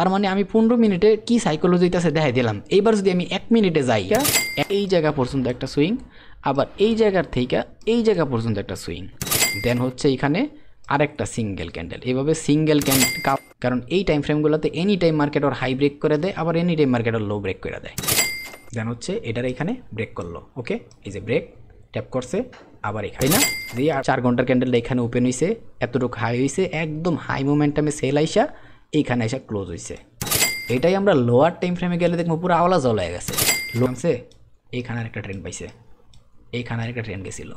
তার মানে আমি 15 মিনিটে কি সাইকোলজি হইতাছে দেখাই দিলাম। এইবার যদি আমি 1 মিনিটে যাই এই জায়গা পর্যন্ত একটা সুইং, আবার এই জায়গার থেকে এই জায়গা পর্যন্ত একটা সুইং, দেন হচ্ছে এখানে আরেকটা সিঙ্গেল ক্যান্ডেল, এইভাবে সিঙ্গেল ক্যান্ডেল। কারণ এই টাইম ফ্রেমগুলোতে এনি টাইম মার্কেট ওর হাই ব্রেক করে দেয়, আবার এনি টাইম মার্কেট ওর লো ব্রেক করে দেয়। দেন হচ্ছে এটার এখানে ব্রেক করলো, ওকে এই যে ব্রেক ট্যাপ করছে, আবার এখানে না যে 4 ঘন্টার ক্যান্ডেলটা এখানে ওপেন হয়েছে, এতটুকু হাই হয়েছে, একদম হাই মোমেন্টামে সেল আইসা এইখানে এসে ক্লোজ হয়েছে। এটাই আমরা লোয়ার টাইম ফ্রেমে গেলে দেখবো পুরো আওলা জলা হয়ে গেছে। লোনসে এইখানে একটা ট্রেন পাইছে, এইখানে একটা ট্রেন গেছিলো,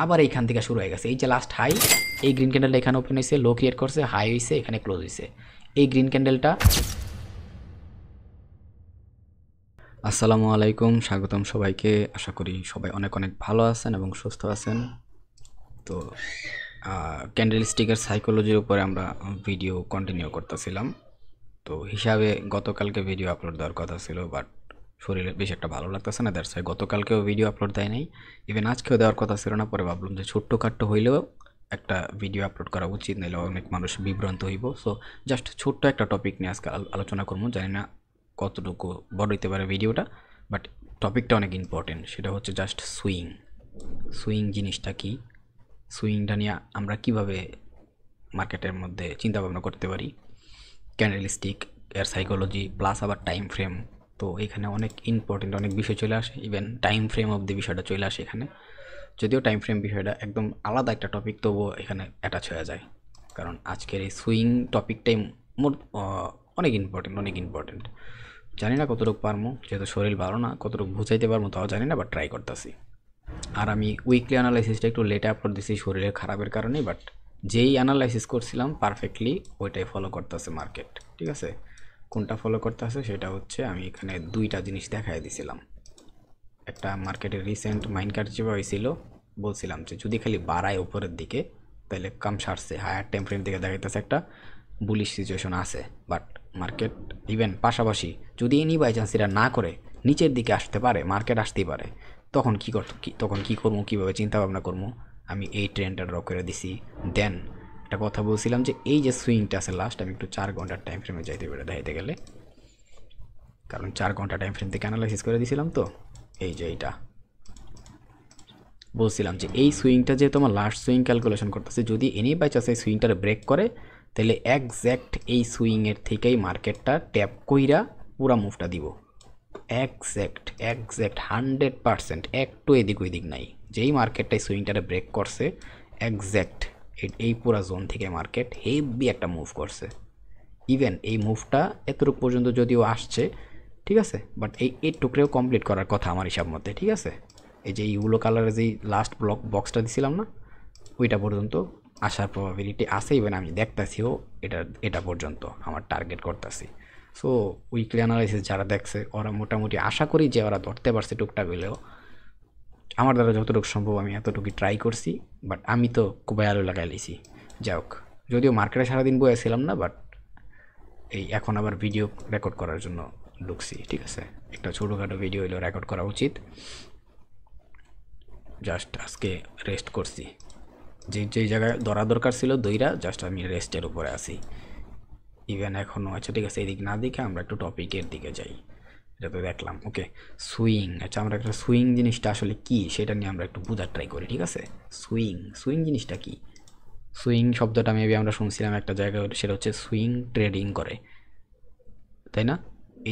আবার এইখান থেকে শুরু হয়ে গেছে। এই যে লাস্ট হাই, এই গ্রিন ক্যান্ডেলটা এখানে ওপেন হয়েছে, লো ক্রিয়েট করছে, হাই হয়েছে, এখানে ক্লোজ হয়েছে। এই গ্রিন ক্যান্ডেলটা। আসসালামু আলাইকুম, স্বাগতম সবাইকে। আশা করি সবাই অনেক অনেক ভালো আছেন এবং সুস্থ আছেন। তো ক্যান্ডেল স্টিকের সাইকোলজির উপরে আমরা ভিডিও কন্টিনিউ করতেছিলাম। তো হিসাবে গতকালকে ভিডিও আপলোড দেওয়ার কথা ছিল, বাট শরীরে বেশ একটা ভালো লাগতেছে না, দ্যাটস ওয়াই গতকালকেও ভিডিও আপলোড দেয় নাই, ইভেন আজকেও দেওয়ার কথা ছিল না। পরে ভাবলাম যে ছোট্টখাট্টো হইলেও একটা ভিডিও আপলোড করা উচিত, নাহলে অনেক মানুষ বিভ্রান্ত হইব। সো জাস্ট ছোট্ট একটা টপিক নিয়ে আজকে আলোচনা করবো। জানি না কতটুকু বড় হইতে পারে ভিডিওটা, বাট টপিকটা অনেক ইম্পর্টেন্ট। সেটা হচ্ছে জাস্ট সুইং। সুইং জিনিসটা কি, সুইংটা নিয়ে আমরা কিভাবে মার্কেটের মধ্যে চিন্তা ভাবনা করতে পারি, ক্যান্ডেল স্টিক এর সাইকোলজি প্লাস আবার টাইম ফ্রেম। তো এখানে অনেক ইম্পর্টেন্ট অনেক বিষয় চলে আসে, even time frame of the বিষয়টা চলে আসে এখানে। যদিও টাইম ফ্রেম বিষয়টা একদম আলাদা একটা টপিক, তবুও এখানে অ্যাটাচ হয়ে যায়, কারণ আজকের এই সুইং টপিকটাই অনেক ইম্পর্টেন্ট। জানি না কতটুকু পারবো, যেহেতু শরীর ভালো না, কতটুকু বুঝাইতে পারবো তাও জানি না, বাট ট্রাই করতেছি। আর আমি উইকলি অ্যানালাইসিসটা একটু লেটে আপলোড দিছি শরীরের খারাপের কারণে, বাট যেই অ্যানালাইসিস করছিলাম পারফেক্টলি ওইটাই ফলো করতেছে মার্কেট। ঠিক আছে, কোনটা ফলো করতেছে সেটা হচ্ছে আমি এখানে দুইটা জিনিস দেখাই দিছিলাম। একটা মার্কেটের রিসেন্ট মাইন্ড কাট যেভাবে হয়েছিল, বলছিলাম যে যদি খালি বাড়ায় উপরের দিকে তাহলে কাম সারছে, হায়ার টাইম ফ্রেম থেকে দেখা যাচ্ছে একটা বুলিশ সিচুয়েশন আছে। বাট মার্কেট ইভেন পাশাপাশি যদি এনি বাই চান্স এটা না করে নিচের দিকে আসতে পারে, মার্কেট আসতেই পারে, তখন তখন কী করবো, কীভাবে চিন্তা ভাবনা করবো, আমি এই ট্রেনটা ড্র করে দিছি। দেন একটা কথা বলছিলাম যে এই যে সুইংটা আছে লাস্ট, আমি একটু 4 ঘন্টার টাইম ফ্রেমে যাইতে পারে দেখাইতে গেলে, কারণ 4 ঘন্টা টাইম ফ্রেম থেকে অ্যানালাইসিস করে দিয়েছিলাম। তো এই যে এইটা বলছিলাম যে এই সুইংটা যে তোমার লাস্ট সুইং ক্যালকুলেশন করতেছে, যদি এনি বাই চান্স এই সুইংটার ব্রেক করে তাহলে একজ্যাক্ট এই সুইংয়ের থেকেই মার্কেটটা ট্যাপ কইরা পুরা মুভটা দিব। একজ্যাক্ট 100%, একটু এদিক ওইদিক নাই। যেই মার্কেটটাই সুইংটারে ব্রেক করছে একজ্যাক্ট এই পুরা জোন থেকে মার্কেট হেভি একটা মুভ করছে। ইভেন এই মুভটা এতটুকু পর্যন্ত যদিও আসছে, ঠিক আছে, বাট এই টুকরেও কমপ্লিট করার কথা আমার হিসাব মধ্যে। ঠিক আছে, এই যে ইউলো কালারের যেই লাস্ট বক্সটা দিছিলাম না, ওইটা পর্যন্ত আসার প্রবাবিলিটি আছে। ইভেন আমি দেখতেছিও এটা পর্যন্ত আমার টার্গেট করতেছি। সো উইকলি অ্যানালাইসিস যারা দেখছে ওরা মোটামুটি আশা করি যে ওরা ধরতে পারছে টুকটাক হইলেও। আমার দ্বারা যতটুকু সম্ভব আমি এতটুকু ট্রাই করছি, বাট আমি তো খুবই আলো লাগাই লিছি। যাই হোক, যদিও মার্কেটে সারাদিন বয়েছিলাম না, বাট এই এখন আবার ভিডিও রেকর্ড করার জন্য ঢুকছি। ঠিক আছে, একটা ছোটোখাটো ভিডিও হইলেও রেকর্ড করা উচিত। জাস্ট আজকে রেস্ট করছি, যেই জায়গায় ধরা দরকার ছিল দইরা জাস্ট আমি রেস্টের উপরে আছি। ইভেন এখনও আচ্ছা ঠিক আছে, এদিক না দেখে আমরা একটু টপিকের দিকে যাই। এটা তো দেখলাম, ওকে সুইং। আচ্ছা আমরা একটা সুইং জিনিসটা আসলে কি সেটা নিয়ে আমরা একটু বোঝার ট্রাই করি। ঠিক আছে, সুইং জিনিসটা কি? সুইং শব্দটা মেবি আমরা শুনছিলাম একটা জায়গায়, সেটা হচ্ছে সুইং ট্রেডিং করে, তাই না?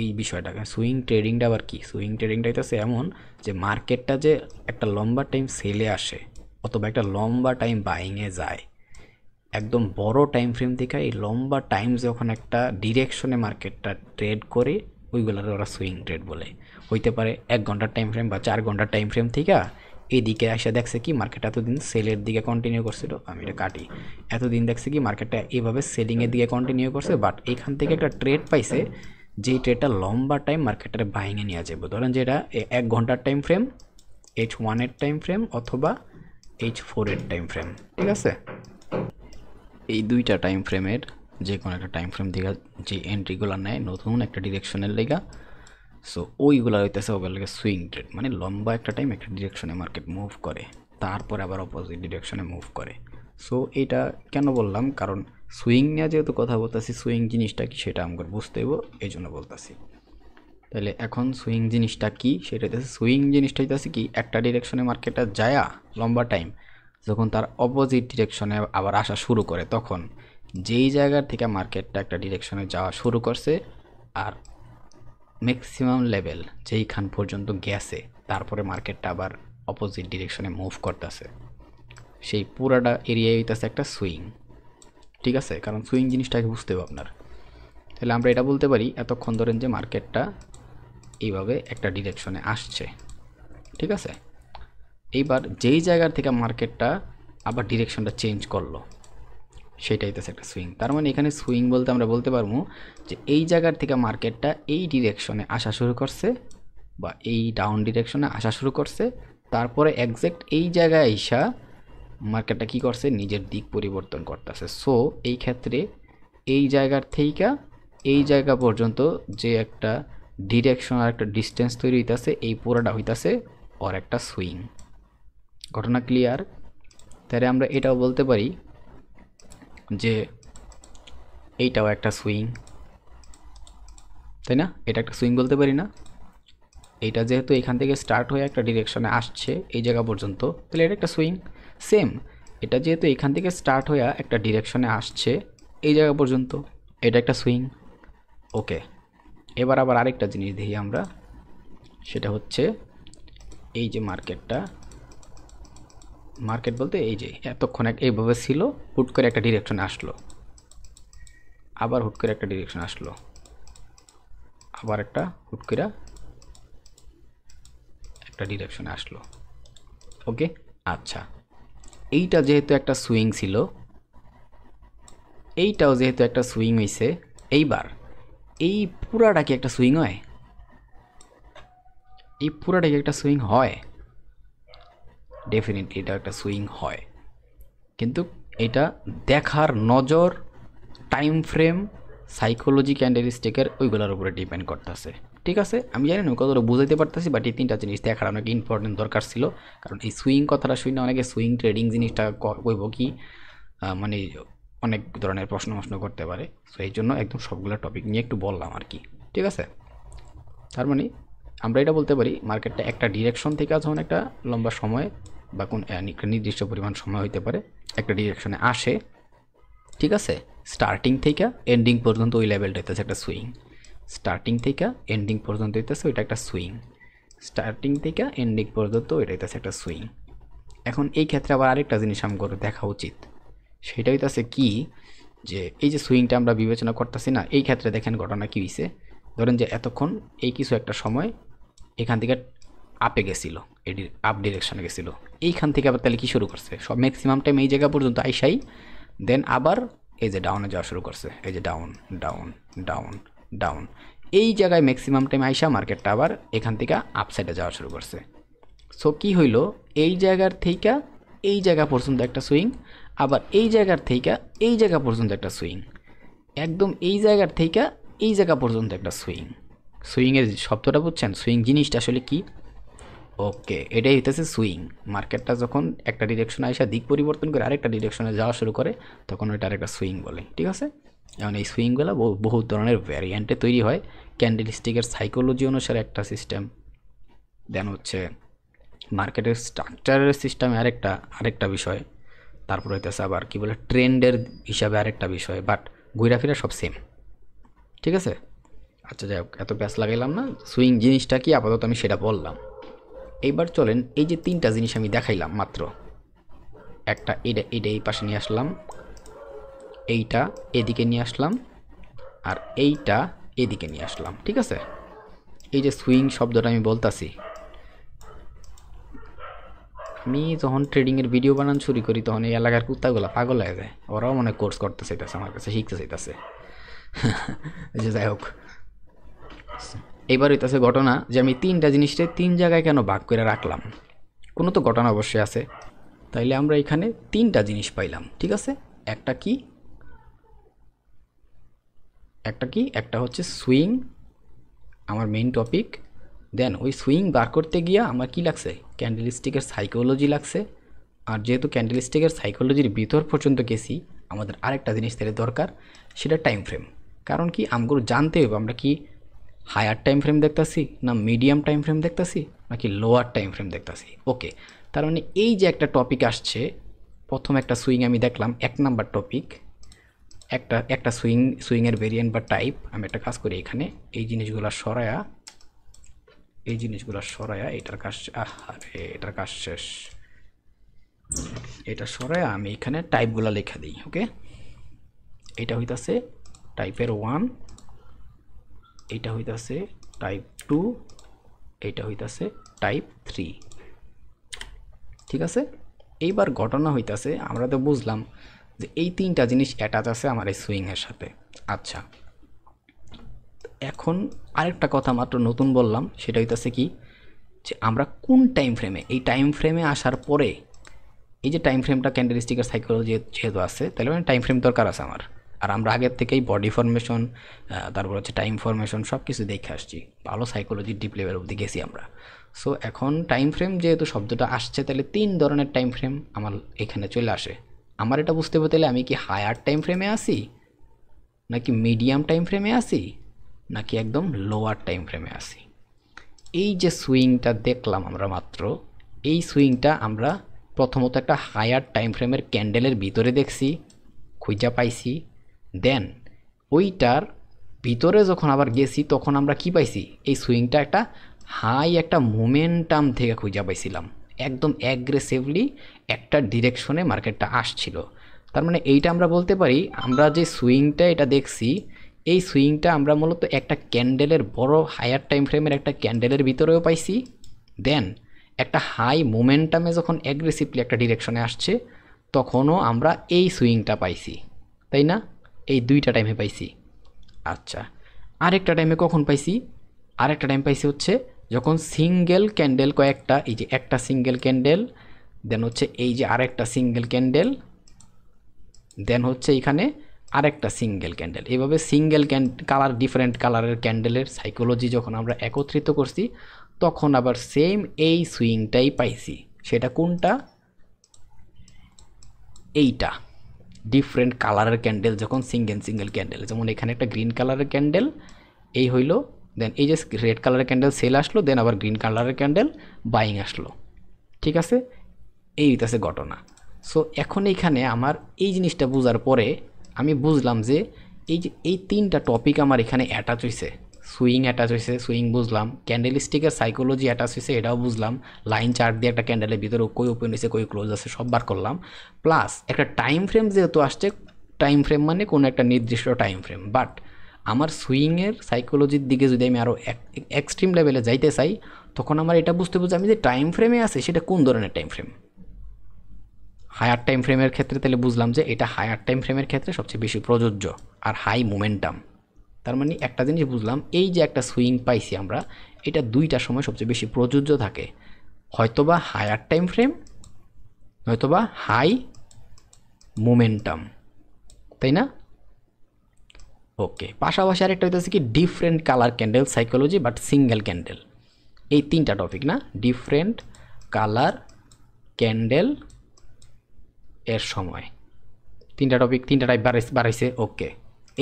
এই বিষয়টাকে সুইং ট্রেডিংটা আবার কি? সুইং ট্রেডিংটা হইতেছে এমন যে মার্কেটটা যে একটা লম্বা টাইম সেলে আসে অথবা একটা লম্বা টাইম বাইংয়ে যায়, একদম বড় টাইম ফ্রেম থেকে এই লম্বা টাইম যখন একটা ডিরেকশনে মার্কেটটা ট্রেড করে, ওইগুলোর ওরা সুইং ট্রেড বলে। হইতে পারে 1 ঘন্টার টাইম ফ্রেম বা 4 ঘন্টার টাইম ফ্রেম থেকে এদিকে এসে দেখছে কি মার্কেট এতদিন সেলের দিকে কন্টিনিউ করছিল, আমি এটা কাটি, এতদিন দেখছে কি মার্কেটটা এইভাবে সেলিংয়ের দিকে কন্টিনিউ করছে, বাট এখান থেকে একটা ট্রেড পাইছে যেই ট্রেডটা লম্বা টাইম মার্কেটটা বাইংয়ে নিয়ে যাবে। ধরেন যে এটা 1 ঘন্টার টাইম ফ্রেম, H1 এর টাইম ফ্রেম অথবা H4 এর টাইম ফ্রেম। ঠিক আছে, এই দুইটা টাইম ফ্রেমের যে কোনো একটা টাইম ফ্রেম থেকে যে এন্ট্রিগুলো নেয় নতুন একটা ডিরেকশনের লেগা, সো ওইগুলো হইতেছে ওগুলোকে সুইং ট্রেড, মানে লম্বা একটা টাইম একটা ডিরেকশনে মার্কেট মুভ করে, তারপরে আবার অপোজিট ডিরেকশনে মুভ করে। সো এইটা কেন বললাম, কারণ সুইং নিয়ে যেহেতু কথা বলতেছি, সুইং জিনিসটা কি সেটা আমাকে বুঝতে হইব, এই জন্য বলতেছি। তাহলে এখন সুইং জিনিসটা কি সেটা হইতেছে, সুইং জিনিসটা হইতেছে কি, একটা ডিরেকশনে মার্কেটটা যায়া লম্বা টাইম যখন তার অপোজিট ডিরেকশনে আবার আসা শুরু করে, তখন যেই জায়গার থেকে মার্কেটটা একটা ডিরেকশনে যাওয়া শুরু করছে আর ম্যাক্সিমাম লেভেল যেইখান পর্যন্ত গেছে, তারপরে মার্কেটটা আবার অপোজিট ডিরেকশনে মুভ করতেছে, সেই পুরাটা এরিয়া হইতেছে একটা সুইং। ঠিক আছে, কারণ সুইং জিনিসটাকে বুঝতে হবে আপনার। তাহলে আমরা এটা বলতে পারি এতক্ষণ ধরেন যে মার্কেটটা এইভাবে একটা ডিরেকশনে আসছে, ঠিক আছে। এইবার যেই জায়গার থেকে মার্কেটটা আবার ডিরেকশনটা চেঞ্জ করলো, সেটাই তো একটা সুইং। তার মানে এখানে সুইং বলতে আমরা বলতে পারবো যে এই জায়গার থেকে মার্কেটটা এই ডিরেকশনে আসা শুরু করছে বা এই ডাউন ডিরেকশনে আসা শুরু করছে, তারপরে একজ্যাক্ট এই জায়গায় আইসা মার্কেটটা কি করছে, নিজের দিক পরিবর্তন করতেছে। সো এই ক্ষেত্রে এই জায়গার থেকে এই জায়গা পর্যন্ত যে একটা ডিরেকশন আর একটা ডিস্টেন্স তৈরি হইতাছে, এই পুরোটা হইতাছে ওর একটা সুইং। ঘটনা ক্লিয়ার? তাহলে আমরা এটাও বলতে পারি যে এইটাও একটা সুইং, তাই না? এটা একটা সুইং বলতে পারি না? এইটা যেহেতু এখান থেকে স্টার্ট হয়ে একটা ডিরেকশনে আসছে এই জায়গা পর্যন্ত, তাহলে এটা একটা সুইং। সেম, এটা যেহেতু এখান থেকে স্টার্ট হয়ে একটা ডিরেকশনে আসছে এই জায়গা পর্যন্ত, এটা একটা সুইং। ওকে, এবার আবার আরেকটা জিনিস দেখি আমরা, সেটা হচ্ছে এই যে মার্কেট বলতে এই যে এতক্ষণ এইভাবে ছিল, হুট করে একটা ডিরেকশনে আসলো, আবার হুট করে একটা ডিরেকশন আসলো, আবার একটা হুট করে একটা ডিরেকশনে আসলো। ওকে, আচ্ছা, এইটা যেহেতু একটা সুইং ছিল, এইটাও যেহেতু একটা সুইং হইছে, এইবার এই পুরাটা কি একটা সুইং হয়? এই পুরাটা কি একটা সুইং হয়? ডেফিনেটলি এটা একটা সুইং হয়, কিন্তু এটা দেখার নজর, টাইম ফ্রেম, সাইকোলজি, ক্যান্ডেলস্টিকের ওইগুলোর উপরে ডিপেন্ড করতেছে। ঠিক আছে, আমি জানি না কতটা বুঝাইতে পারতেছি, বাট এই তিনটা জিনিস দেখার অনেক ইম্পর্টেন্ট দরকার ছিল। কারণ এই সুইং কথাটা শুনে অনেকে সুইং ট্রেডিং জিনিসটা কইব কি, মানে অনেক ধরনের প্রশ্ন করতে পারে। সো এই জন্য একদম সবগুলো টপিক নিয়ে একটু বললাম আর কি। ঠিক আছে, তার মানে আমরা এটা বলতে পারি মার্কেটটা একটা ডিরেকশন থেকে যখন একটা লম্বা সময় বা কোন নির্দিষ্ট পরিমাণ সময় হইতে পারে একটা ডিরেকশনে আসে, ঠিক আছে, স্টার্টিং থেকে এন্ডিং পর্যন্ত ওই লেভেলটা হইতেছে একটা সুইং। স্টার্টিং থেকে এন্ডিং পর্যন্ত হইতেছে ওইটা একটা সুইং। স্টার্টিং থেকে এন্ডিং পর্যন্ত ওইটা হইতেছে একটা সুইং। এখন এই ক্ষেত্রে আবার আরেকটা জিনিস আমার দেখা উচিত, সেটা হইতেছে কি, যে এই যে সুইংটা আমরা বিবেচনা করতেছি না, এই ক্ষেত্রে দেখেন ঘটনা কী হয়েছে। ধরেন যে এতক্ষণ এই কিছু একটা সময় এখান থেকে আপে গেছিলো, এটি আপ ডিরেকশনে গেছিলো, এইখান থেকে আবার তাহলে কী শুরু করছে, সব ম্যাক্সিমাম টাইম এই জায়গা পর্যন্ত আইসাই দেন আবার এই যে ডাউনে যাওয়া শুরু করছে, এই যে ডাউন ডাউন ডাউন ডাউন, এই জায়গায় ম্যাক্সিমাম টাইম আইসা মার্কেটটা আবার এখান থেকে আপসাইডে যাওয়া শুরু করছে। সো কী হইল, এই জায়গার থেকে এই জায়গা পর্যন্ত একটা সুইং, আবার এই জায়গার থেকে এই জায়গা পর্যন্ত একটা সুইং, একদম এই জায়গার থেকে এই জায়গা পর্যন্ত একটা সুইং। সুইংয়ের শব্দটা বুঝছেন, সুইং জিনিসটা আসলে কি? ওকে, এটাই হইতেছে সুইং। মার্কেটটা যখন একটা ডিরেকশনে আসা দিক পরিবর্তন করে আরেকটা ডিরেকশনে যাওয়া শুরু করে, তখন ওইটা আরেকটা সুইং বলে। ঠিক আছে, যেমন এই সুইংগুলো বহু ধরনের ভ্যারিয়েন্টে তৈরি হয়। ক্যান্ডেলস্টিকের সাইকোলজি অনুসারে একটা সিস্টেম, দেন হচ্ছে মার্কেটের স্ট্রাকচারের সিস্টেমে আরেকটা বিষয়, তারপর হইতেছে আবার কি বলে ট্রেন্ডের হিসাবে আরেকটা বিষয়, বাট ঘুরা ফিরা সব সেম। ঠিক আছে, আচ্ছা যাই হোক, এত প্যাচ লাগাইলাম না। সুইং জিনিসটা কি আপাতত আমি সেটা বললাম। এইবার চলেন, এই যে তিনটা জিনিস আমি দেখাইলাম মাত্র, একটা এটা এই পাশে নিয়ে আসলাম, এইটা এদিকে নিয়ে আসলাম, আর এইটা এদিকে নিয়ে আসলাম। ঠিক আছে, এই যে সুইং শব্দটা আমি বলতাছি, আমি যখন ট্রেডিংয়ের ভিডিও বানানো শুরু করি তখন এই এলাকার কুত্তাগুলো পাগল হয়ে যায়, ওরাও মনে কোর্স করতে চাইতেছে, আমার কাছে শিখতে চাইতেছে। যে যাই হোক, এইবার হইতেছে ঘটনা যে আমি তিনটা জিনিসটা তিন জায়গায় কেন ভাগ করে রাখলাম, কোনো তো ঘটনা অবশ্যই আছে। তাইলে আমরা এখানে তিনটা জিনিস পাইলাম। ঠিক আছে, একটা কি একটা হচ্ছে সুইং, আমার মেইন টপিক। দেন ওই সুইং বার করতে গিয়া আমার কি লাগছে, ক্যান্ডেলস্টিকের সাইকোলজি লাগছে। আর যেহেতু ক্যান্ডেলস্টিকের সাইকোলজির ভিতর পর্যন্ত গেছি, আমাদের আরেকটা জিনিস তাহলে দরকার, সেটা টাইম ফ্রেম। কারণ কি আমগুলো জানতে হবে আমরা কি হায়ার টাইম ফ্রেম দেখতেছি, না মিডিয়াম টাইম ফ্রেম দেখতেছি, নাকি লোয়ার টাইম ফ্রেম দেখতেছি। ওকে, তার মানে এই যে একটা টপিক আসছে, প্রথম একটা সুইং আমি দেখলাম 1 নাম্বার টপিক, একটা সুইংয়ের ভেরিয়েন্ট বা টাইপ। আমি একটা কাজ করি, এখানে এই জিনিসগুলো সরায়া এটার কাজ, আরে এটার কাজ শেষ, এটা সরায়া আমি এখানে টাইপগুলো লেখা দিই। ওকে, এটা হইতাছে টাইপের 1, এটা হইতাছে টাইপ 2, এটা হইতাছে টাইপ 3। ঠিক আছে, এইবার ঘটনা হইতাছে, আমরা তো বুঝলাম যে এই 3টা জিনিস অ্যাটাচ আছে আমার এই সুইংয়ের সাথে। আচ্ছা, এখন আরেকটা কথা মাত্র নতুন বললাম, সেটা হইতাছে কি, যে আমরা কোন টাইম ফ্রেমে, এই টাইম ফ্রেমে আসার পরে, এই যে টাইম ফ্রেমটা ক্যান্ডেলস্টিকের সাইকোলজি যেহেতু আছে, তাহলে মানে টাইম ফ্রেম দরকার আছে আমার। আর আমরা আগের থেকেই বডি ফরমেশন, তারপর হচ্ছে টাইম ফরমেশন সব কিছু দেখে আসছি, ভালো সাইকোলজি ডিপ লেভেল অবধি গেছি আমরা। সো এখন টাইম ফ্রেম যেহেতু শব্দটা আসছে, তাহলে 3 ধরনের টাইম ফ্রেম আমার এখানে চলে আসে। আমার এটা বুঝতে হবে তাহলে আমি কি হায়ার টাইম ফ্রেমে আসি, নাকি মিডিয়াম টাইম ফ্রেমে আসি, নাকি একদম লোয়ার টাইম ফ্রেমে আসি। এই যে সুইংটা দেখলাম আমরা মাত্র, এই সুইংটা আমরা প্রথমত একটা হায়ার টাইম ফ্রেমের ক্যান্ডেলের ভিতরে দেখছি, খুঁজা পাইছি। দেন ওইটার ভিতরে যখন আবার গেছি, তখন আমরা কি পাইছি, এই সুইংটা একটা হাই একটা মোমেন্টাম থেকে খুঁজা পাইছিলাম, একদম অ্যাগ্রেসিভলি একটা ডিরেকশনে মার্কেটটা আসছিল। তার মানে এইটা আমরা বলতে পারি, আমরা যে সুইংটা এটা দেখছি, এই সুইংটা আমরা মূলত একটা ক্যান্ডেলের বড় হায়ার টাইম ফ্রেমের একটা ক্যান্ডেলের ভিতরেও পাইছি। দেন একটা হাই মোমেন্টামে যখন অ্যাগ্রেসিভলি একটা ডিরেকশনে আসছে, তখনও আমরা এই সুইংটা পাইছি, তাই না? এই 2টা টাইমে পাইছি। আচ্ছা, আরেকটা টাইমে কখন পাইছি? আরেকটা টাইম পাইছি হচ্ছে যখন সিঙ্গেল ক্যান্ডেল কয়েকটা, এই যে একটা সিঙ্গেল ক্যান্ডেল, দেন হচ্ছে এই যে আরেকটা সিঙ্গেল ক্যান্ডেল, দেন হচ্ছে এখানে আরেকটা সিঙ্গেল ক্যান্ডেল, এইভাবে সিঙ্গেল কালার, ডিফারেন্ট কালারের ক্যান্ডেলের সাইকোলজি যখন আমরা একত্রিত করছি, তখন আবার সেম এই সুইংটাই পাইছি। সেটা কোনটা? এইটা ডিফারেন্ট কালারের ক্যান্ডেল, যখন সিঙ্গেল ক্যান্ডেল, যেমন এখানে একটা গ্রিন কালারের ক্যান্ডেল এই হইলো, দেন এই যে রেড কালারের ক্যান্ডেল সেল আসলো, দেন আবার গ্রিন কালারের ক্যান্ডেল বাইং আসলো। ঠিক আছে, এই হইতেছে ঘটনা। সো এখন এইখানে আমার এই জিনিসটা বোঝার পরে আমি বুঝলাম যে এই যে এই 3টা টপিক আমার এখানে অ্যাটাচ হয়েছে। সুইং অ্যাটাচ হয়েছে, সুইং বুঝলাম, ক্যান্ডেল স্টিকের সাইকোলজি অ্যাটাচ হয়েছে, এটাও বুঝলাম, লাইন চার্ট দিয়ে একটা ক্যান্ডেলের ভিতরে কই ওপেন হয়েছে কই ক্লোজ আছে সব বার করলাম, প্লাস একটা টাইম ফ্রেম যেহেতু আসছে, টাইম ফ্রেম মানে কোনো একটা নির্দিষ্ট টাইম ফ্রেম। বাট আমার সুইংয়ের সাইকোলজির দিকে যদি আমি আরও এক্সট্রিম লেভেলে যাইতে চাই, তখন আমার এটা বুঝতে বুঝতে আমি যে টাইম ফ্রেমে আছে সেটা কোন ধরনের টাইম ফ্রেম। হায়ার টাইম ফ্রেমের ক্ষেত্রে তাহলে বুঝলাম যে এটা হায়ার টাইম ফ্রেমের ক্ষেত্রে সবচেয়ে বেশি প্রযোজ্য, আর হাই মোমেন্টাম। তার মানে একটা জিনিস বুঝলাম, এই যে একটা সুইং পাইছি আমরা, এটা 2টা সময় সবচেয়ে বেশি প্রযোজ্য থাকে, হয়তোবা হায়ার টাইম ফ্রেম, হয়তোবা হাই মোমেন্টাম, তাই না? ওকে, পাশাপাশি আরেকটা হইতেছে কি different colour candle psychology, but single candle. এই 3টা টপিক না, ডিফারেন্ট কালার ক্যান্ডেল এর সময় 3টা টপিক, 3টা টাইপ বাড়াইছে। ওকে,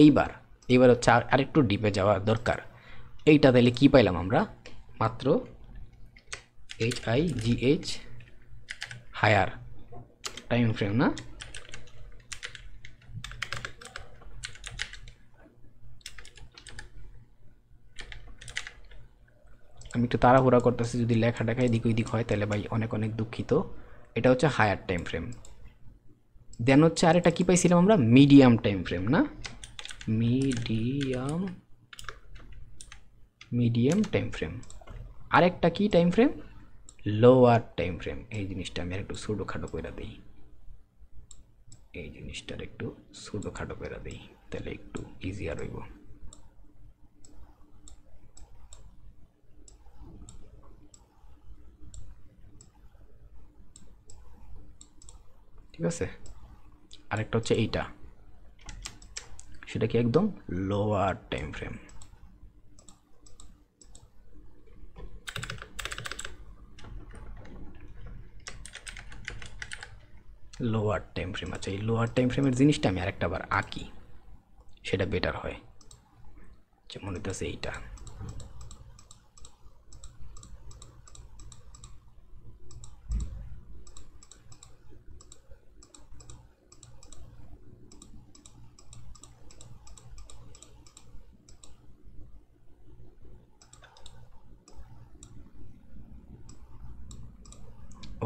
এইবার হচ্ছে আরেকটু ডিপে যাওয়া দরকার। এইটা তাহলে কি পাইলাম আমরা? মাত্র HIGH হায়ার টাইম ফ্রেম না? আমি একটু তাড়াহুড়া করতেছি, যদি লেখা টেখা এদিক ওইদিক হয় তাহলে ভাই অনেক অনেক দুঃখিত। এটা হচ্ছে হায়ার টাইম ফ্রেম। দেন হচ্ছে আরেকটা কি পাইছিলাম আমরা? মিডিয়াম টাইম ফ্রেম না? Medium time frame. আরেকটা কি time frame? Lower time frame. এই জিনিসটা আমি একটু ছোটো খাটো করে দিই, এই জিনিসটার একটু ছোটো খাটো করে দিই, তাহলে একটু ইজিয়ার হইব। ঠিক আছে, আরেকটা হচ্ছে এইটা, সেটা কি একদম lower time frame. Lower time frame. আচ্ছা, এই লোয়ার টাইম ফ্রেমের জিনিসটা আমি আরেকটা বার আঁকি, সেটা বেটার হয়। যেমন হইতেছে এইটা,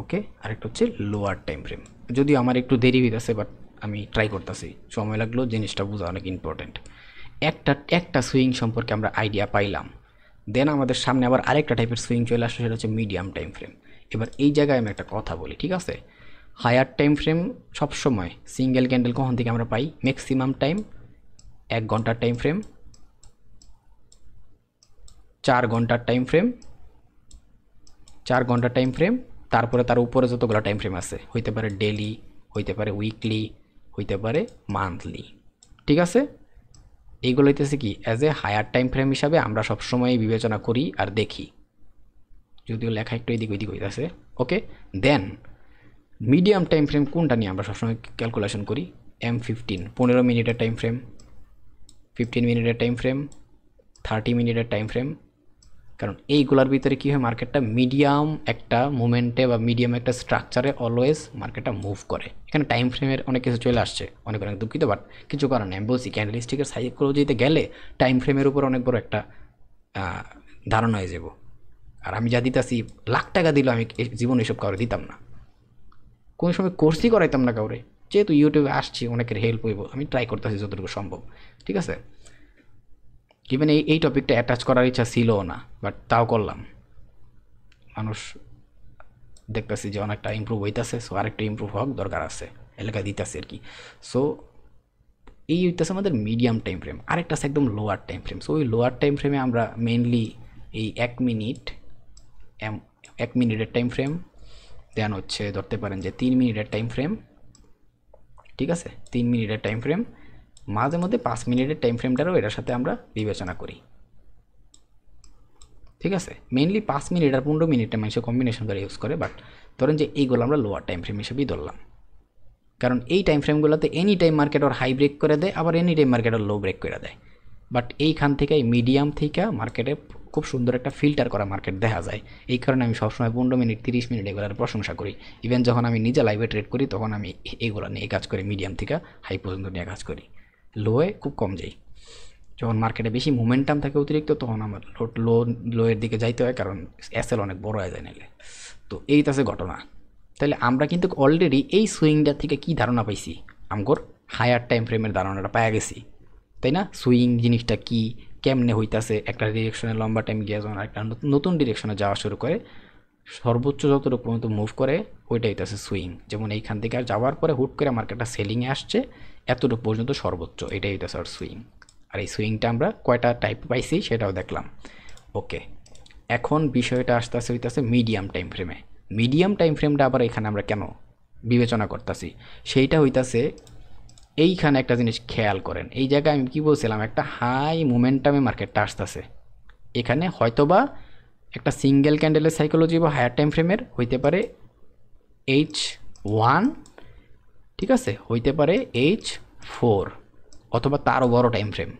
ওকে। আরেকটা হচ্ছে লোয়ার টাইম ফ্রেম, যদিও আমার একটু দেরি হইতেছে, বাট আমি ট্রাই করতেছি, সময় লাগলো, জিনিসটা বোঝা অনেক ইম্পর্টেন্ট। একটা একটা সুইং সম্পর্কে আমরা আইডিয়া পাইলাম, দেন আমাদের সামনে আবার আরেকটা টাইপের সুইং চলে আসে, সেটা হচ্ছে মিডিয়াম টাইম ফ্রেম। এবার এই জায়গায় আমি একটা কথা বলি, ঠিক আছে? হায়ার টাইম ফ্রেম সবসময় সিঙ্গেল ক্যান্ডেল কখন থেকে আমরা পাই? ম্যাক্সিমাম টাইম 1 ঘন্টার টাইম ফ্রেম, 4 ঘন্টার টাইম ফ্রেম, 4 ঘন্টার টাইম ফ্রেম, তারপরে তার উপরে যতগুলো টাইম ফ্রেম আছে, হইতে পারে ডেলি, হইতে পারে উইকলি, হইতে পারে মান্থলি, ঠিক আছে? এইগুলো হইতেছে কি as a higher time frame হিসাবে আমরা সবসময় বিবেচনা করি আর দেখি, যদিও লেখা একটু এদিক ওইদিক হইতেছে। ওকে, দেন মিডিয়াম টাইম ফ্রেম কোনটা নিয়ে আমরা সবসময় ক্যালকুলেশন করি? M15, 15 মিনিটের টাইম ফ্রেম, 15 মিনিটের টাইম ফ্রেম, 30 মিনিটের টাইম ফ্রেম। কারণ এইগুলোর ভিতরে কী হয়, মার্কেটটা মিডিয়াম একটা মুভমেন্টে বা মিডিয়াম একটা স্ট্রাকচারে অলওয়েজ মার্কেটটা মুভ করে। এখানে টাইম ফ্রেমের অনেক কিছু চলে আসছে, অনেক অনেক দুঃখিত, বাট কিছু কারণে আমি বলছি ক্যান্ডেলস্টিকের সাইকোলজিতে গেলে টাইম ফ্রেমের উপর অনেক বড় একটা ধারণা হয়ে যাব। আর আমি যা দিতেছি, লাখ টাকা দিলেও আমি জীবন এসব কাউরে দিতাম না, কোনো সময় কোর্সই করাইতাম না কাউরে। যেহেতু ইউটিউবে আসছি, অনেকের হেল্প হইব, আমি ট্রাই করতেছি যতটুকু সম্ভব, ঠিক আছে? ইভেন এই টপিকটা অ্যাটাচ করার ইচ্ছা ছিলও না, বাট তাও করলাম। মানুষ দেখতেছি যে অনেকটা ইম্প্রুভ হইতেছে, সো আরেকটা ইম্প্রুভ হওয়ার দরকার আছে, এলাকা দিতেছে আর কি। সো এই হইতেছে আমাদের মিডিয়াম টাইম ফ্রেম। আরেকটা আছে একদম লোয়ার টাইম ফ্রেম। সো ওই লোয়ার টাইম ফ্রেমে আমরা মেনলি এই 1 মিনিটের টাইম ফ্রেম, দেন হচ্ছে ধরতে পারেন যে 3 মিনিটের টাইম ফ্রেম, ঠিক আছে? 3 মিনিটের টাইম ফ্রেম, মাঝে মধ্যে 5 মিনিটের টাইম ফ্রেমটারও এটার সাথে আমরা বিবেচনা করি, ঠিক আছে? মেনলি 5 মিনিট আর 15 মিনিটটা মানুষের কম্বিনেশন করে ইউজ করে, বাট ধরেন যে এইগুলো আমরা লোয়ার টাইম ফ্রেম হিসেবেই ধরলাম, কারণ এই টাইম ফ্রেমগুলোতে এনি টাইম মার্কেট ওর হাই ব্রেক করে দেয়, আবার এনি টাইম মার্কেট ওর লো ব্রেক করে দেয়। বাট এইখান থেকে এই মিডিয়াম থেকে মার্কেটে খুব সুন্দর একটা ফিল্টার করা মার্কেট দেখা যায়। এই কারণে আমি সবসময় 15 মিনিট 30 মিনিট এগুলোর প্রশংসা করি। ইভেন যখন আমি নিজে লাইভে ট্রেড করি, তখন আমি এগুলো নিয়ে কাজ করি, মিডিয়াম থেকে হাই পর্যন্ত নিয়ে কাজ করি, লোয়ে খুব কম যাই। যখন মার্কেটে বেশি মোমেন্টাম থাকে অতিরিক্ত, তখন আমার লোয়ের দিকে যাইতে হয়, কারণ এসএল অনেক বড় হয়ে যায় নাহলে। তো এই তো আছে ঘটনা। তাহলে আমরা কিন্তু অলরেডি এই সুইংটার থেকে কি ধারণা পাইছি, আমগোর হায়ার টাইম ফ্রেমের ধারণাটা পাওয়া গেছি, তাই না? সুইং জিনিসটা কি, কেমনে হইতাছে, একটা ডিরেকশনে লম্বা টাইম গিয়ে যখন একটা নতুন ডিরেকশনে যাওয়া শুরু করে, সর্বোচ্চ যতটুকু পর্যন্ত মুভ করে, ওইটা হইতাছে সুইং। যেমন এইখান থেকে আর যাওয়ার পরে হুট করে মার্কেটটা সেলিংয়ে আসছে, এতটুকু পর্যন্ত সর্বোচ্চ, এটাই হইতাছে আর সুইং। আর এই সুইংটা আমরা কয়টা টাইপ পাইছি সেটাও দেখলাম। ওকে, এখন বিষয়টা আসতে আসতে হইতেছে মিডিয়াম টাইম ফ্রেমে। মিডিয়াম টাইম ফ্রেমটা আবার এখানে আমরা কেন বিবেচনা করতেছি, সেইটা হইতাছে এইখানে একটা জিনিস খেয়াল করেন। এই জায়গায় আমি কি বলছিলাম, একটা হাই মোমেন্টামে মার্কেটটা আসতেছে। এখানে হয়তোবা একটা সিঙ্গেল ক্যান্ডেলের সাইকোলজি বা হায়ার টাইম ফ্রেমের হইতে পারে H1, ঠিক আছে, হইতে পারে H4, অথবা তারও বড় টাইম ফ্রেম,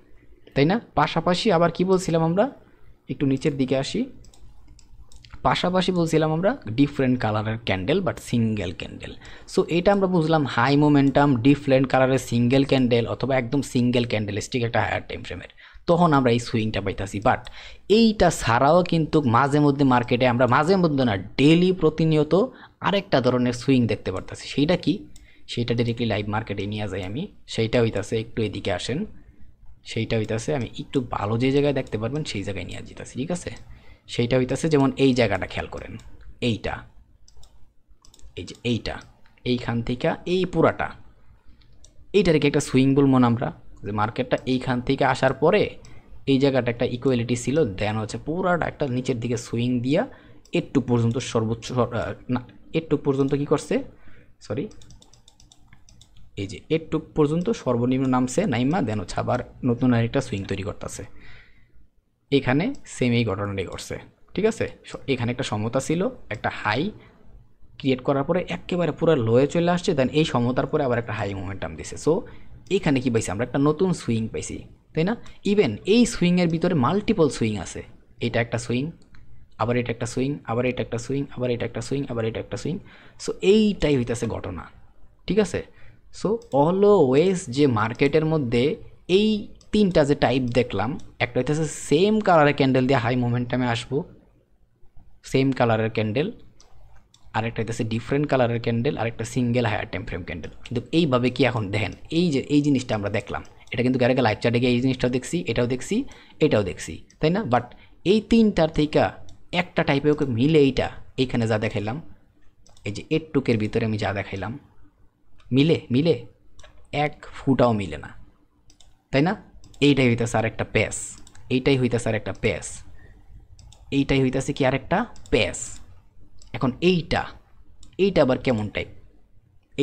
তাই না? পাশাপাশি আবার কি বলছিলাম আমরা, একটু নিচের দিকে আসি, পাশাপাশি বলছিলাম আমরা ডিফারেন্ট কালারের candle but single candle. So এটা আমরা বুঝলাম হাই মোমেন্টাম ডিফারেন্ট কালারের সিঙ্গেল ক্যান্ডেল, অথবা একদম সিঙ্গেল ক্যান্ডেল স্টিক একটা হায়ার টাইম ফ্রেমের, তখন আমরা এই সুইংটা পাইতাছি। বাট এইটা ছাড়াও কিন্তু মাঝে মধ্যে মার্কেটে আমরা, মাঝে মধ্যে না, ডেলি প্রতিনিয়ত আরেকটা ধরনের সুইং দেখতে পারতাছি। সেইটা কি, সেইটা ডিরেক্টলি লাইভ মার্কেটে নিয়ে যাই আমি। সেইটা হইতাছে, একটু এদিকে আসেন, সেইটা হইতাছে আমি একটু ভালো যে জায়গায় দেখতে পারবেন সেই জায়গায় নিয়ে যেতেছি, ঠিক আছে? সেইটা হইতাছে যেমন এই জায়গাটা খেয়াল করেন, এইটা, এই যে এইটা, এইখান থেকে এই পুরাটা, এইটাকে একটা সুইং বলবো না আমরা, যে মার্কেটটা এইখান থেকে আসার পরে এই জায়গাটা একটা ইকুয়ালিটি ছিল, দেন হচ্ছে পুরাটা একটা নিচের দিকে সুইং দিয়া একটু পর্যন্ত সর্বোচ্চ, না, একটু পর্যন্ত কি করছে, সরি, এই যে একটু পর্যন্ত সর্বনিম্ন নামছে নাইমা, দেন হচ্ছে আবার নতুন আরেকটা সুইং তৈরি করতেছে। এখানে সেম এই ঘটনাটাই করছে, ঠিক আছে? এখানে একটা সমতা ছিল, একটা হাই, ক্রিয়েট করার পরে একেবারে পুরো লোয়ে চলে আসছে, দেন এই সমতার পরে আবার একটা হাই মোমেন্টাম দিছে। সো এইখানে কি পাইছি আমরা, একটা নতুন সুইং পাইছি, তাই না? ইভেন এই সুইংয়ের ভিতরে মাল্টিপল সুইং আছে, এটা একটা সুইং, আবার এটা একটা সুইং, আবার এটা একটা সুইং, আবার এটা একটা সুইং, আবার এটা একটা সুইং। সো এইটাই হইতেছে ঘটনা, ঠিক আছে? সো অলওয়েজ যে মার্কেটের মধ্যে এই তিনটা যে টাইপ দেখলাম, একটা হইতেছে সেম কালারের ক্যান্ডেল দিয়ে হাই মোমেন্টামে আসবো, সেম কালারের ক্যান্ডেল, আরেকটা হইতেছে ডিফারেন্ট কালারের ক্যান্ডেল, আরেকটা single higher time frame candle. কিন্তু এইভাবে কি এখন দেখেন, এই যে এই জিনিসটা আমরা দেখলাম, এটা কিন্তু আরেকটা লাইভ চার্টে গিয়ে এই জিনিসটাও দেখছি, এটাও দেখছি, এটাও দেখছি, তাই না? বাট এই তিনটার থেকে একটা টাইপে ওকে মিলে এইখানে যা দেখাইলাম, এই যে এর টুকের ভিতরে আমি যা দেখাইলাম, মিলে এক ফুটাও মিলে না, তাই না? এইটাই হইতেছে আর একটা প্যাস, এইটাই হইতেছে আর একটা প্যাস, এইটাই হইতেছে কি আর একটা প্যাস। এখন এইটা আবার কেমন টাইপ,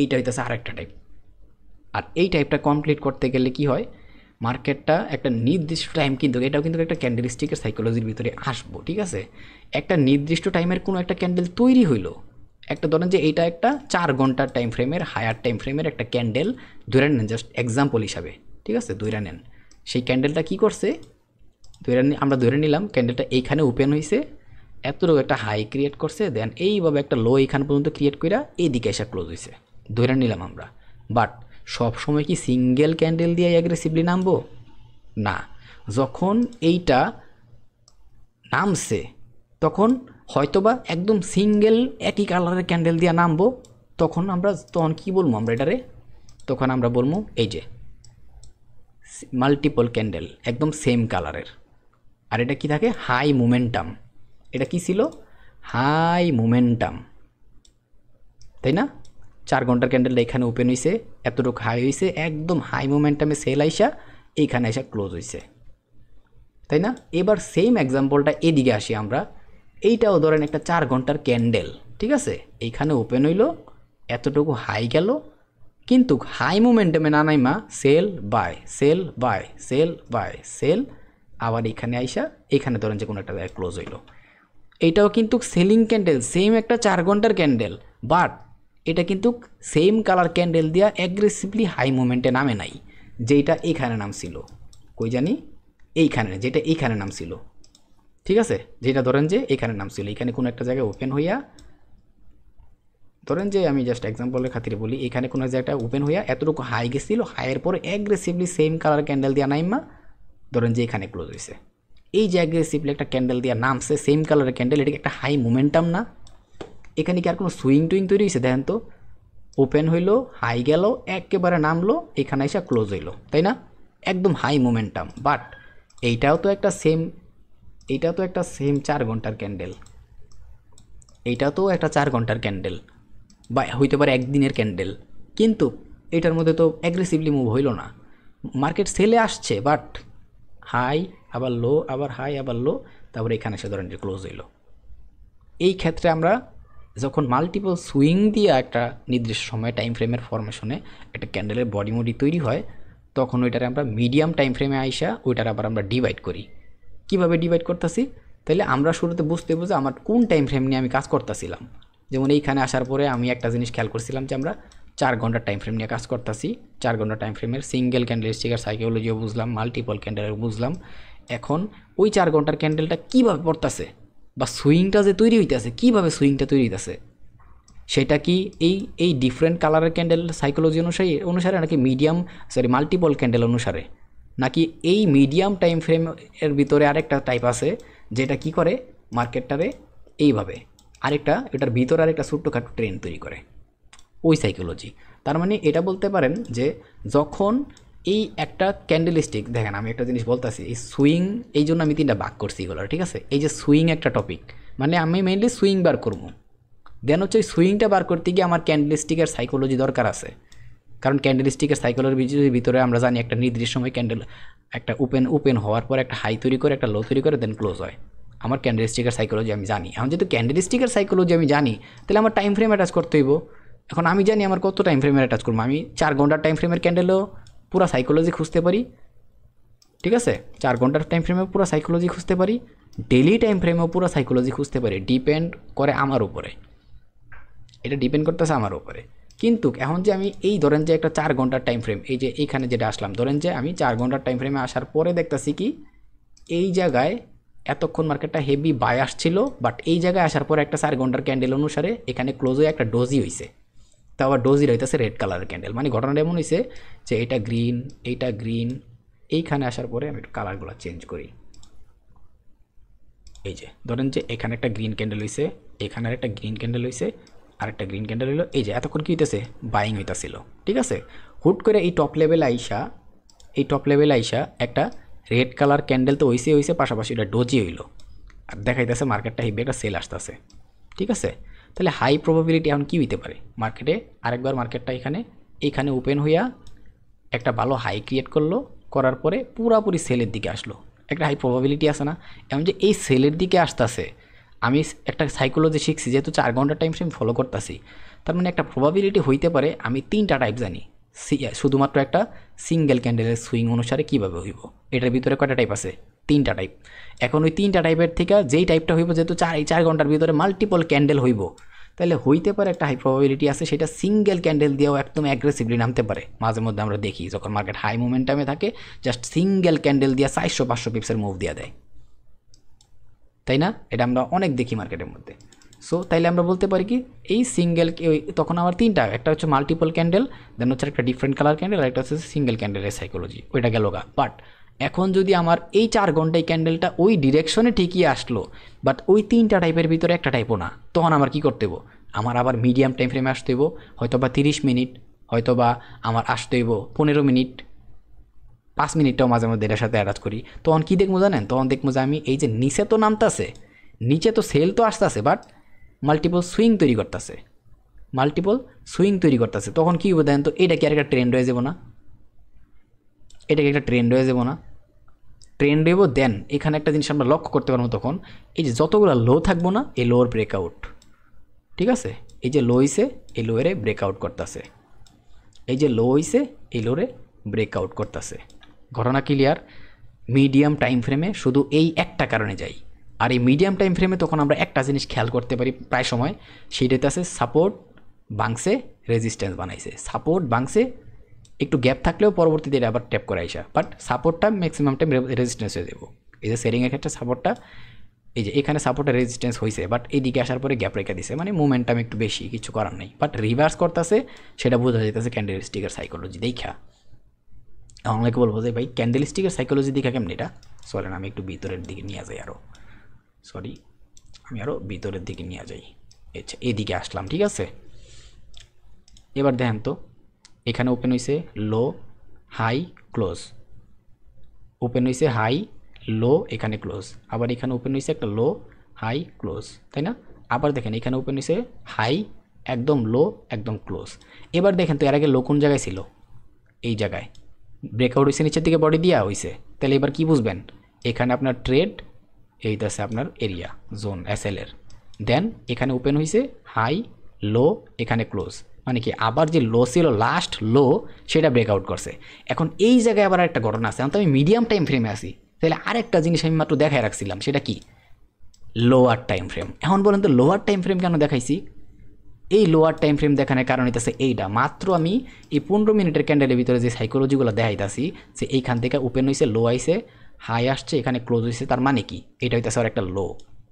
এইটা হইতেছে আর একটা টাইপ। আর এই টাইপটা কমপ্লিট করতে গেলে কি হয়, মার্কেটটা একটা নির্দিষ্ট টাইম, কিন্তু এটাও কিন্তু একটা ক্যান্ডেলস্টিকের সাইকোলজির ভিতরে আসবো, ঠিক আছে? একটা নির্দিষ্ট টাইমের কোনো একটা ক্যান্ডেল তৈরি হইলো, একটা ধরেন যে এইটা একটা 4 ঘন্টার টাইম ফ্রেমের হায়ার টাইম ফ্রেমের একটা ক্যান্ডেল ধরে নেন, জাস্ট এক্সাম্পল হিসাবে, ঠিক আছে? ধরে নেন সেই ক্যান্ডেলটা কি করছে, আমরা ধরে নিলাম ক্যান্ডেলটা এইখানে ওপেন হয়েছে, এতটুকু একটা হাই ক্রিয়েট করছে, দেন এইভাবে একটা লো এইখান পর্যন্ত ক্রিয়েট করে এইদিকে এসে ক্লোজ হয়েছে, ধরে নিলাম আমরা। বাট সব সময় কি সিঙ্গেল ক্যান্ডেল দিয়ে অ্যাগ্রেসিভলি নামবো? না, যখন এইটা নামছে তখন হয়তোবা একদম সিঙ্গেল একই কালারের ক্যান্ডেল দিয়ে নামবো, তখন কি বলবো আমরা এটারে, তখন আমরা বলবো এই যে মাল্টিপল ক্যান্ডেল একদম সেম কালারের, আর এটা কি থাকে, হাই মোমেন্টাম। এটা কি ছিল, হাই মোমেন্টাম, তাই না? 4 ঘন্টার ক্যান্ডেলটা এখানে ওপেন হয়েছে, এতটুকু হাই হয়েছে, একদম হাই মোমেন্টামে সেল আইসা এইখানে এসে ক্লোজ হয়েছে, তাই না? এবার সেম এক্সাম্পলটা এদিকে আসি আমরা, এইটাও ধরেন একটা 4 ঘন্টার ক্যান্ডেল, ঠিক আছে? এইখানে ওপেন হইলো, এতটুকু হাই গেল, কিন্তু হাই মোমেন্টামে না নাইমা sell buy sell buy sell buy sell, আবার এখানে আইসা এখানে ধরেন যে কোনো একটা জায়গায় ক্লোজ হইলো। এইটাও কিন্তু সেলিং ক্যান্ডেল, সেম একটা 4 ঘন্টার ক্যান্ডেল, বাট এটা কিন্তু সেম কালার ক্যান্ডেল দিয়া অ্যাগ্রেসিভলি হাই মোমেন্টে নামে নাই, যেটা এইখানে নামছিল, কই জানি এইখানে, যেটা এইখানে নামছিল, ঠিক আছে? যেটা ধরেন যে এইখানে নামছিল, এইখানে কোনো একটা জায়গায় ওপেন হইয়া, ধরেন যে আমি জাস্ট এক্সাম্পলের খাতিরে বলি, এখানে কোনো জায়গাটা ওপেন হইয়া এতটুকু হাই গেছিল, হাইয়ের পরে অ্যাগ্রেসিভলি সেম কালার ক্যান্ডেল দিয়া নাইমা ধরেন যে এখানে ক্লোজ হয়েছে। এই যে অ্যাগ্রেসিভলি একটা ক্যান্ডেল দিয়া নামছে সেম কালারের ক্যান্ডেল, এটা একটা হাই মোমেন্টাম না? এখানে কি আর কোনো সুইং টুইং তৈরি হয়েছে? দেখেন তো, ওপেন হইলো, হাই গেল, একেবারে নামলো, এখানে এসে ক্লোজ হইলো, তাই না? একদম হাই মোমেন্টাম। বাট এইটাও তো একটা সেম 4 ঘন্টার ক্যান্ডেল, এইটাও তো একটা 4 ঘন্টার ক্যান্ডেল, বা হইতে পারে একদিনের ক্যান্ডেল, কিন্তু এটার মধ্যে তো অ্যাগ্রেসিভলি মুভ হইল না, মার্কেট সেলে আসছে, বাট হাই আবার লো, আবার হাই আবার লো, তারপরে এখানে এসে ধরেন যে ক্লোজ হইলো। এই ক্ষেত্রে আমরা যখন মাল্টিপল সুইং দিয়ে একটা নির্দিষ্ট সময় টাইম ফ্রেমের ফরমেশনে একটা ক্যান্ডেলের বডি মডি তৈরি হয়, তখন ওইটারে আমরা মিডিয়াম টাইম ফ্রেমে আইসা ওইটার আবার আমরা ডিভাইড করি। কিভাবে ডিভাইড করতেছি? তাহলে আমরা শুরুতে বুঝতে আমার কোন টাইম ফ্রেম নিয়ে আমি কাজ করতেছিলাম। যেমন এইখানে আসার পরে আমি একটা জিনিস খেয়াল করছিলাম যে আমরা 4 ঘন্টার টাইম ফ্রেম নিয়ে কাজ করতেছি, 4 ঘন্টা টাইম ফ্রেমের সিঙ্গেল ক্যান্ডেলস্টিকের সাইকোলজিও বুঝলাম, মাল্টিপল ক্যান্ডেলের বুঝলাম। এখন ওই 4 ঘন্টার ক্যান্ডেলটা কীভাবে পড়তেছে, বা সুইংটা যে তৈরি হইতেছে, কীভাবে সুইংটা তৈরি হইতেছে, সেটা কি এই ডিফারেন্ট কালারের ক্যান্ডেল সাইকোলজি অনুসারে নাকি মাল্টিপল ক্যান্ডেল অনুসারে, নাকি এই মিডিয়াম টাইম ফ্রেমের ভিতরে আরেকটা টাইপ আছে যেটা কি করে মার্কেটটারে এইভাবে আরেকটা, এটার ভিতরে আরেকটা ছোট্টখাটো ট্রেন তৈরি করে, ওই সাইকোলজি। তার মানে এটা বলতে পারেন যে যখন এই একটা ক্যান্ডেলস্টিক, দেখেন আমি একটা জিনিস বলতেছি, এই সুইং, এই জন্য আমি 3টা ভাগ করছি এগুলো, ঠিক আছে? এই যে সুইং একটা টপিক, মানে আমি মেইনলি সুইং বার করবো, দেন হচ্ছে ওই সুইংটা বার করতে গিয়ে আমার ক্যান্ডেলস্টিকের সাইকোলজি দরকার আছে, কারণ ক্যান্ডেলস্টিকের সাইকোলজির ভিতরে আমরা জানি একটা নির্দিষ্ট সময় ক্যান্ডেল একটা ওপেন হওয়ার পর একটা হাই তৈরি করে, একটা লো তৈরি করে, দেন ক্লোজ হয়। আমার ক্যান্ডেলস্টিকের সাইকোলজি আমি জানি। এখন যেহেতু ক্যান্ডেলস্টিকের সাইকোলজি আমি জানি, তাহলে আমার টাইম ফ্রেম অ্যাটাচ করতে হইব। এখন আমি জানি আমার কত টাইম ফ্রেমের অ্যাটাচ করবো, আমি 4 ঘন্টার টাইম ফ্রেমের ক্যান্ডেলও পুরো সাইকোলজি খুঁজতে পারি, ঠিক আছে? 4 ঘন্টার টাইম ফ্রেমেও পুরো সাইকোলজি খুঁজতে পারি, ডেলি টাইম ফ্রেমেও পুরো সাইকোলজি খুঁজতে পারি, ডিপেন্ড করে আমার উপরে। এটা ডিপেন্ড করতেছে আমার উপরে। কিন্তু এখন যে আমি এই ধরেন যে একটা 4 ঘন্টার টাইম ফ্রেম, এই যে এইখানে যেটা আসলাম, ধরেন যে আমি 4 ঘন্টার টাইম ফ্রেমে আসার পরে দেখতেছি কি এই জায়গায় এতক্ষণ মার্কেটটা হেভি বাই আসছিল, বাট এই জায়গায় আসার পরে একটা 4 ঘন্টার ক্যান্ডেল অনুসারে এখানে ক্লোজ হয়ে একটা ডোজি হয়েছে। তো আবার ডোজি রইতেছে রেড কালারের ক্যান্ডেল, মানে ঘটনাটা এমন হয়েছে যে এটা গ্রিন, এইটা গ্রিন, এইখানে আসার পরে আমি একটু কালারগুলো চেঞ্জ করি। এই যে ধরেন যে এখানে একটা গ্রিন ক্যান্ডেল হয়েছে, এখানে একটা গ্রিন ক্যান্ডেল হয়েছে, আর একটা গ্রিন ক্যান্ডেল হইলো। এই যে এতক্ষণ কী হইতেছে, বাইং হইতেছিল, ঠিক আছে। হুট করে এই টপ লেভেলে আইসা একটা রেড কালার ক্যান্ডেল তো হইছে পাশাপাশি এটা ডোজি হইলো, আর দেখাইতেছে মার্কেটটা হিবে একটা সেল আসতেছে, ঠিক আছে। তাহলে হাই প্রবাবিলিটি এখন কী হইতে পারে মার্কেটে, আরেকবার মার্কেটটা এইখানে ওপেন হইয়া একটা ভালো হাই ক্রিয়েট করলো, করার পরে পুরাপুরি সেলের দিকে আসলো, একটা হাই প্রবাবিলিটি আছে না। এমন যে এই সেলের দিকে আসতেছে, আমি একটা সাইকোলজি শিখছি যেহেতু 4 ঘন্টা টাইম ফ্রেম ফলো করতেছি, তার মানে একটা প্রবাবিলিটি হইতে পারে। আমি 3টা টাইপ জানি, শুধুমাত্র একটা সিঙ্গেল ক্যান্ডেলের সুইং অনুসারে কীভাবে হইব। এটার ভিতরে কয়টা টাইপ আছে, 3টা টাইপ। এখন ওই 3টা টাইপের থেকে যেই টাইপটা হইব, যেহেতু 4 ঘন্টার ভিতরে মাল্টিপল ক্যান্ডেল হইব, তাহলে হইতে পারে একটা হাই প্রবাবিলিটি আছে সেটা সিঙ্গেল ক্যান্ডেল দিয়েও একদম অ্যাগ্রেসিভলি নামতে পারে। মাঝে মধ্যে আমরা দেখি যখন মার্কেট হাই মোমেন্টামে থাকে, জাস্ট সিঙ্গেল ক্যান্ডেল দিয়ে 400-500 পিপসের মুভ দিয়ে দেয়, তাই না? এটা আমরা অনেক দেখি মার্কেটের মধ্যে। সো তাইলে আমরা বলতে পারি কি এই সিঙ্গেল, তখন আমার 3টা, একটা হচ্ছে মাল্টিপল ক্যান্ডেল, দেন হচ্ছে একটা ডিফারেন্ট কালার ক্যান্ডেল, আর একটা হচ্ছে সিঙ্গেল ক্যান্ডেলের সাইকোলজি, ওইটা গেল গা। বাট এখন যদি আমার এই 4 ঘন্টায় ক্যান্ডেলটা ওই ডিরেকশনে ঠিকই আসলো, বাট ওই 3টা টাইপের ভিতরে একটা টাইপও না, তখন আমার কি করতে হইব, আমার আবার মিডিয়াম টাইম ফ্রেমে আসতে হইব, হয়তো বা 30 মিনিট, হয়তো বা আমার আসতে হইব 15 মিনিট, 5 মিনিটটাও মাঝে মধ্যে এটার সাথে অ্যাটাচ করি। তখন কী দেখবো জানেন, তখন দেখবো যে আমি এই যে নিচে তো নামতাছে, নিচে তো সেল তো আসতেছে, বাট মাল্টিপল সুইং তৈরি করতেছে, তখন কী হবে দেন তো, এটা কি আর একটা ট্রেন্ড হয়ে যাবো না, ট্রেন্ড হইব। দেন এখানে একটা জিনিস আমরা লক্ষ্য করতে পারবো, তখন এই যে যতগুলো লো থাকবো না, এই লোর ব্রেকআউট, ঠিক আছে, এই যে লো হইছে এই লোয়েরে ব্রেকআউট করতেছে, এই যে লো হইছে এই লোরে ব্রেকআউট করতেছে। ঘটনা ক্লিয়ার? মিডিয়াম টাইম ফ্রেমে শুধু এই একটা কারণে যাই। আর এই মিডিয়াম টাইম ফ্রেমে তখন আমরা একটা জিনিস খেয়াল করতে পারি প্রায় সময়, সেইটাতে আছে সাপোর্ট বাংসে, রেজিস্ট্যান্স বানাইছে, সাপোর্ট বাংসে, একটু গ্যাপ থাকলেও পরবর্তীতে এটা আবার ট্যাপ করে আইসা, বাট সাপোর্টটা ম্যাক্সিমাম টাইম রেজিস্ট্যান্স হয়ে যাবো। এই যে সেলিংয়ের ক্ষেত্রে সাপোর্টটা, এই যে এখানে সাপোর্টের রেজিস্ট্যান্স হয়েছে, বাট এইদিকে আসার পরে গ্যাপ রেখে দিছে, মানে মোমেন্টাম একটু বেশি, কিছু করার নেই, বাট রিভার্স করতেছে, সেটা বোঝা যেতেছে ক্যান্ডেলস্টিকের সাইকোলজি দেখা। অনেকে বলবো যে ভাই ক্যান্ডেলস্টিকের সাইকোলজি দেখা কেমন, এটা চলেন আমি একটু ভিতরের দিকে নিয়ে যাই, আমি আরও ভিতরের দিকে নিয়ে যাই। আচ্ছা, এদিকে আসলাম, ঠিক আছে। এবার দেখেন তো, এখানে ওপেন হয়েছে লো হাই ক্লোজ, ওপেন হয়েছে হাই লো, এখানে ক্লোজ, আবার এখানে ওপেন হয়েছে একটা লো হাই ক্লোজ, তাই না? আবার দেখেন এখানে ওপেন হয়েছে হাই, একদম লো, একদম ক্লোজ। এবার দেখেন তো এর আগে লো কোন জায়গায় ছিল, এই জায়গায় ব্রেকআউট হয়েছে, নিচের দিকে বডি দেওয়া হয়েছে। তাহলে এবার কি বুঝবেন, এখানে আপনার ট্রেড, এইটাছে আপনার এরিয়া জোন এসএলের, দেন এখানে ওপেন হয়েছে হাই লো, এখানে ক্লোজ, মানে কি আবার যে লো ছিল লাস্ট লো, সেটা ব্রেকআউট করছে। এখন এই জায়গায় আবার একটা ঘটনা আছে, এখন তো আমি মিডিয়াম টাইম ফ্রেমে আসি, তাহলে আরেকটা জিনিস আমি মাত্র দেখায় রাখছিলাম, সেটা কি লোয়ার টাইম ফ্রেম। এখন বলেন তো লোয়ার টাইম ফ্রেম কেন দেখাইছি? এই লোয়ার টাইম ফ্রেম দেখানোর কারণ হইতেছে এইটা, মাত্র আমি এই 15 মিনিটের ক্যান্ডেলের ভিতরে যে সাইকোলজিগুলো দেখাইতেছি, যে এইখান থেকে ওপেন হয়েছে, লো আইছে, হাই আসছে, এখানে ক্লোজ হয়েছে, তার মানে কি এটা হইতেছে আর একটা লো,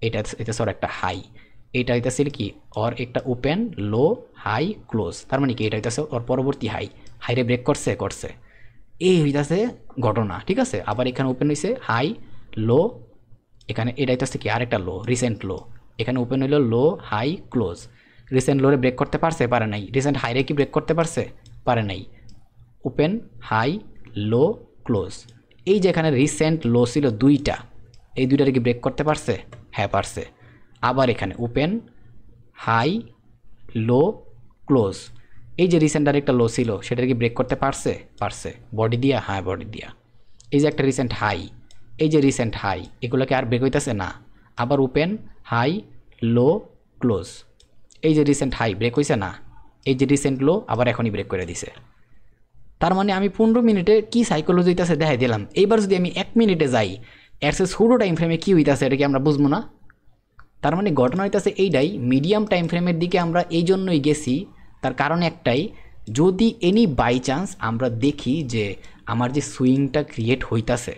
এটা হইতেছে আর একটা হাই, এটা হইতেছে কি ওর একটা ওপেন লো হাই ক্লোজ, তার মানে কি এটা হইতেছে ওর পরবর্তী হাইরে ব্রেক করছে, এই হইতেছে ঘটনা, ঠিক আছে। আবার এখানে ওপেন হয়েছে হাই লো, এখানে এটা হইতেছে কি আরেকটা লো, রিসেন্ট লো, এখানে ওপেন হইলো লো হাই ক্লোজ, রিসেন্ট লোরে ব্রেক করতে পারছে, পারে নাই। রিসেন্ট হাইরে কি ব্রেক করতে পারছে, পারে নাই। ওপেন হাই লো ক্লোজ, এই যে এখানে রিসেন্ট লো ছিল 2টা, এই 2টার কি ব্রেক করতে পারছে? হ্যাঁ পারছে। আবার এখানে ওপেন হাই লো ক্লোজ, এই যে রিসেন্ট আরেকটা লো ছিল, সেটার কি ব্রেক করতে পারছে, বডি দিয়া, হ্যাঁ বডি দিয়া। এই যে একটা রিসেন্ট হাই, এই যে রিসেন্ট হাই, এগুলোকে আর ব্রেক হইতেছে না। আবার ওপেন হাই লো ক্লোজ, এই যে রিসেন্ট হাই ব্রেক হয়েছে না, এই যে রিসেন্ট লো আবার এখনই ব্রেক করে দিছে। তার মানে আমি 15 মিনিটে কি সাইকোলজি হইতেছে দেখাই দিলাম। এইবার যদি আমি 1 মিনিটে যাই, এর সে ছোটো টাইম ফ্রেমে কী হইতেছে, এটা কি আমরা বুঝবো না? তার মানে ঘটনা হইতেছে এইটাই, মিডিয়াম টাইম ফ্রেমের দিকে আমরা এই জন্যই গেছি, তার কারণ একটাই, যদি এনি বাই চান্স আমরা দেখি যে আমার যে সুইংটা ক্রিয়েট হইতাছে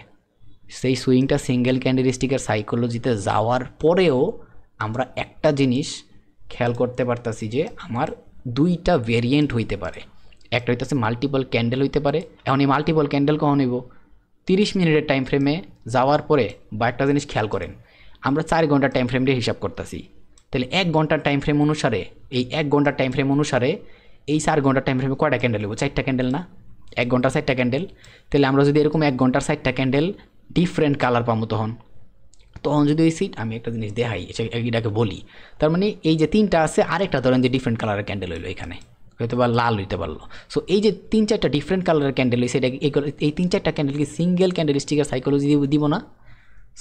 সেই সুইংটা সিঙ্গেল ক্যান্ডেলস্টিকের সাইকোলজিতে যাওয়ার পরেও আমরা একটা জিনিস খেয়াল করতে পারতাছি যে আমার দুইটা ভেরিয়েন্ট হইতে পারে। একটা হইতেছে মাল্টিপল ক্যান্ডেল হইতে পারে। এখন এই মাল্টিপল ক্যান্ডেল কখন হইব? 30 মিনিটের টাইম ফ্রেমে যাওয়ার পরে। বা একটা জিনিস খেয়াল করেন, আমরা 4 ঘন্টার টাইম ফ্রেম দিয়ে হিসাব করতেছি, তাহলে 1 ঘন্টার টাইম ফ্রেম অনুসারে, এই 1 ঘন্টার টাইম ফ্রেম অনুসারে এই 4 ঘন্টার টাইম ফ্রেমে কয়টা ক্যান্ডেল হইব? 4টা ক্যান্ডেল না? 1 ঘন্টার 4টা ক্যান্ডেল। তাহলে আমরা যদি এরকম 1 ঘন্টার 4টা ক্যান্ডেল ডিফারেন্ট কালার পাবো, তখন যদি ওই সিট আমি একটা জিনিস দেখাই, এটাকে বলি, তার মানে এই যে 3টা আছে, আরেকটা ধরেন যে ডিফারেন্ট কালারের ক্যান্ডেল হইলো, এখানে হয়তো বা লাল হইতে পারলো। সো এই যে 3-4টা ডিফারেন্ট কালারের ক্যান্ডেল হয়েছে, এটা এই 3-4টা ক্যান্ডেলকে সিঙ্গেল ক্যান্ডেল স্টিকের সাইকোলজি দিব না?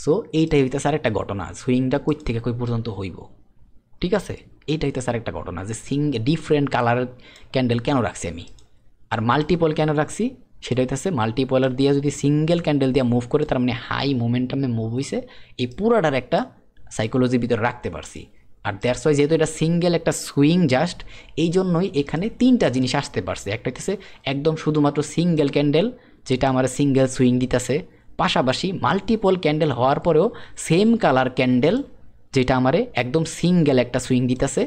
সো এইটাই হইতেছে আর একটা ঘটনা, সুইংটা কই থেকে কই পর্যন্ত হইব, ঠিক আছে? এইটা হইতেছে আর একটা ঘটনা যে ডিফারেন্ট কালারের ক্যান্ডেল কেন রাখছি আমি, আর মাল্টিপল কেন রাখছি সেটা হইতেছে মাল্টিপলার দিয়ে যদি সিঙ্গেল ক্যান্ডেল দিয়ে মুভ করে, তার মানে হাই মোমেন্টামে মুভ হয়েছে, এই পুরাটার একটা সাইকোলজির ভিতরে রাখতে পারছি। আর দ্যাটস ওয়াই যেহেতু এটা সিঙ্গেল একটা সুইং জাস্ট, এই জন্যই এখানে 3টা জিনিস আসতে পারছে। একটা হইতেছে একদম শুধুমাত্র সিঙ্গেল ক্যান্ডেল, যেটা আমার সিঙ্গেল সুইং দিতেছে, পাশাপাশি মাল্টিপল ক্যান্ডেল হওয়ার পরেও সেম কালার ক্যান্ডেল, যেটা আমারে একদম সিঙ্গেল একটা সুইং দিতেছে,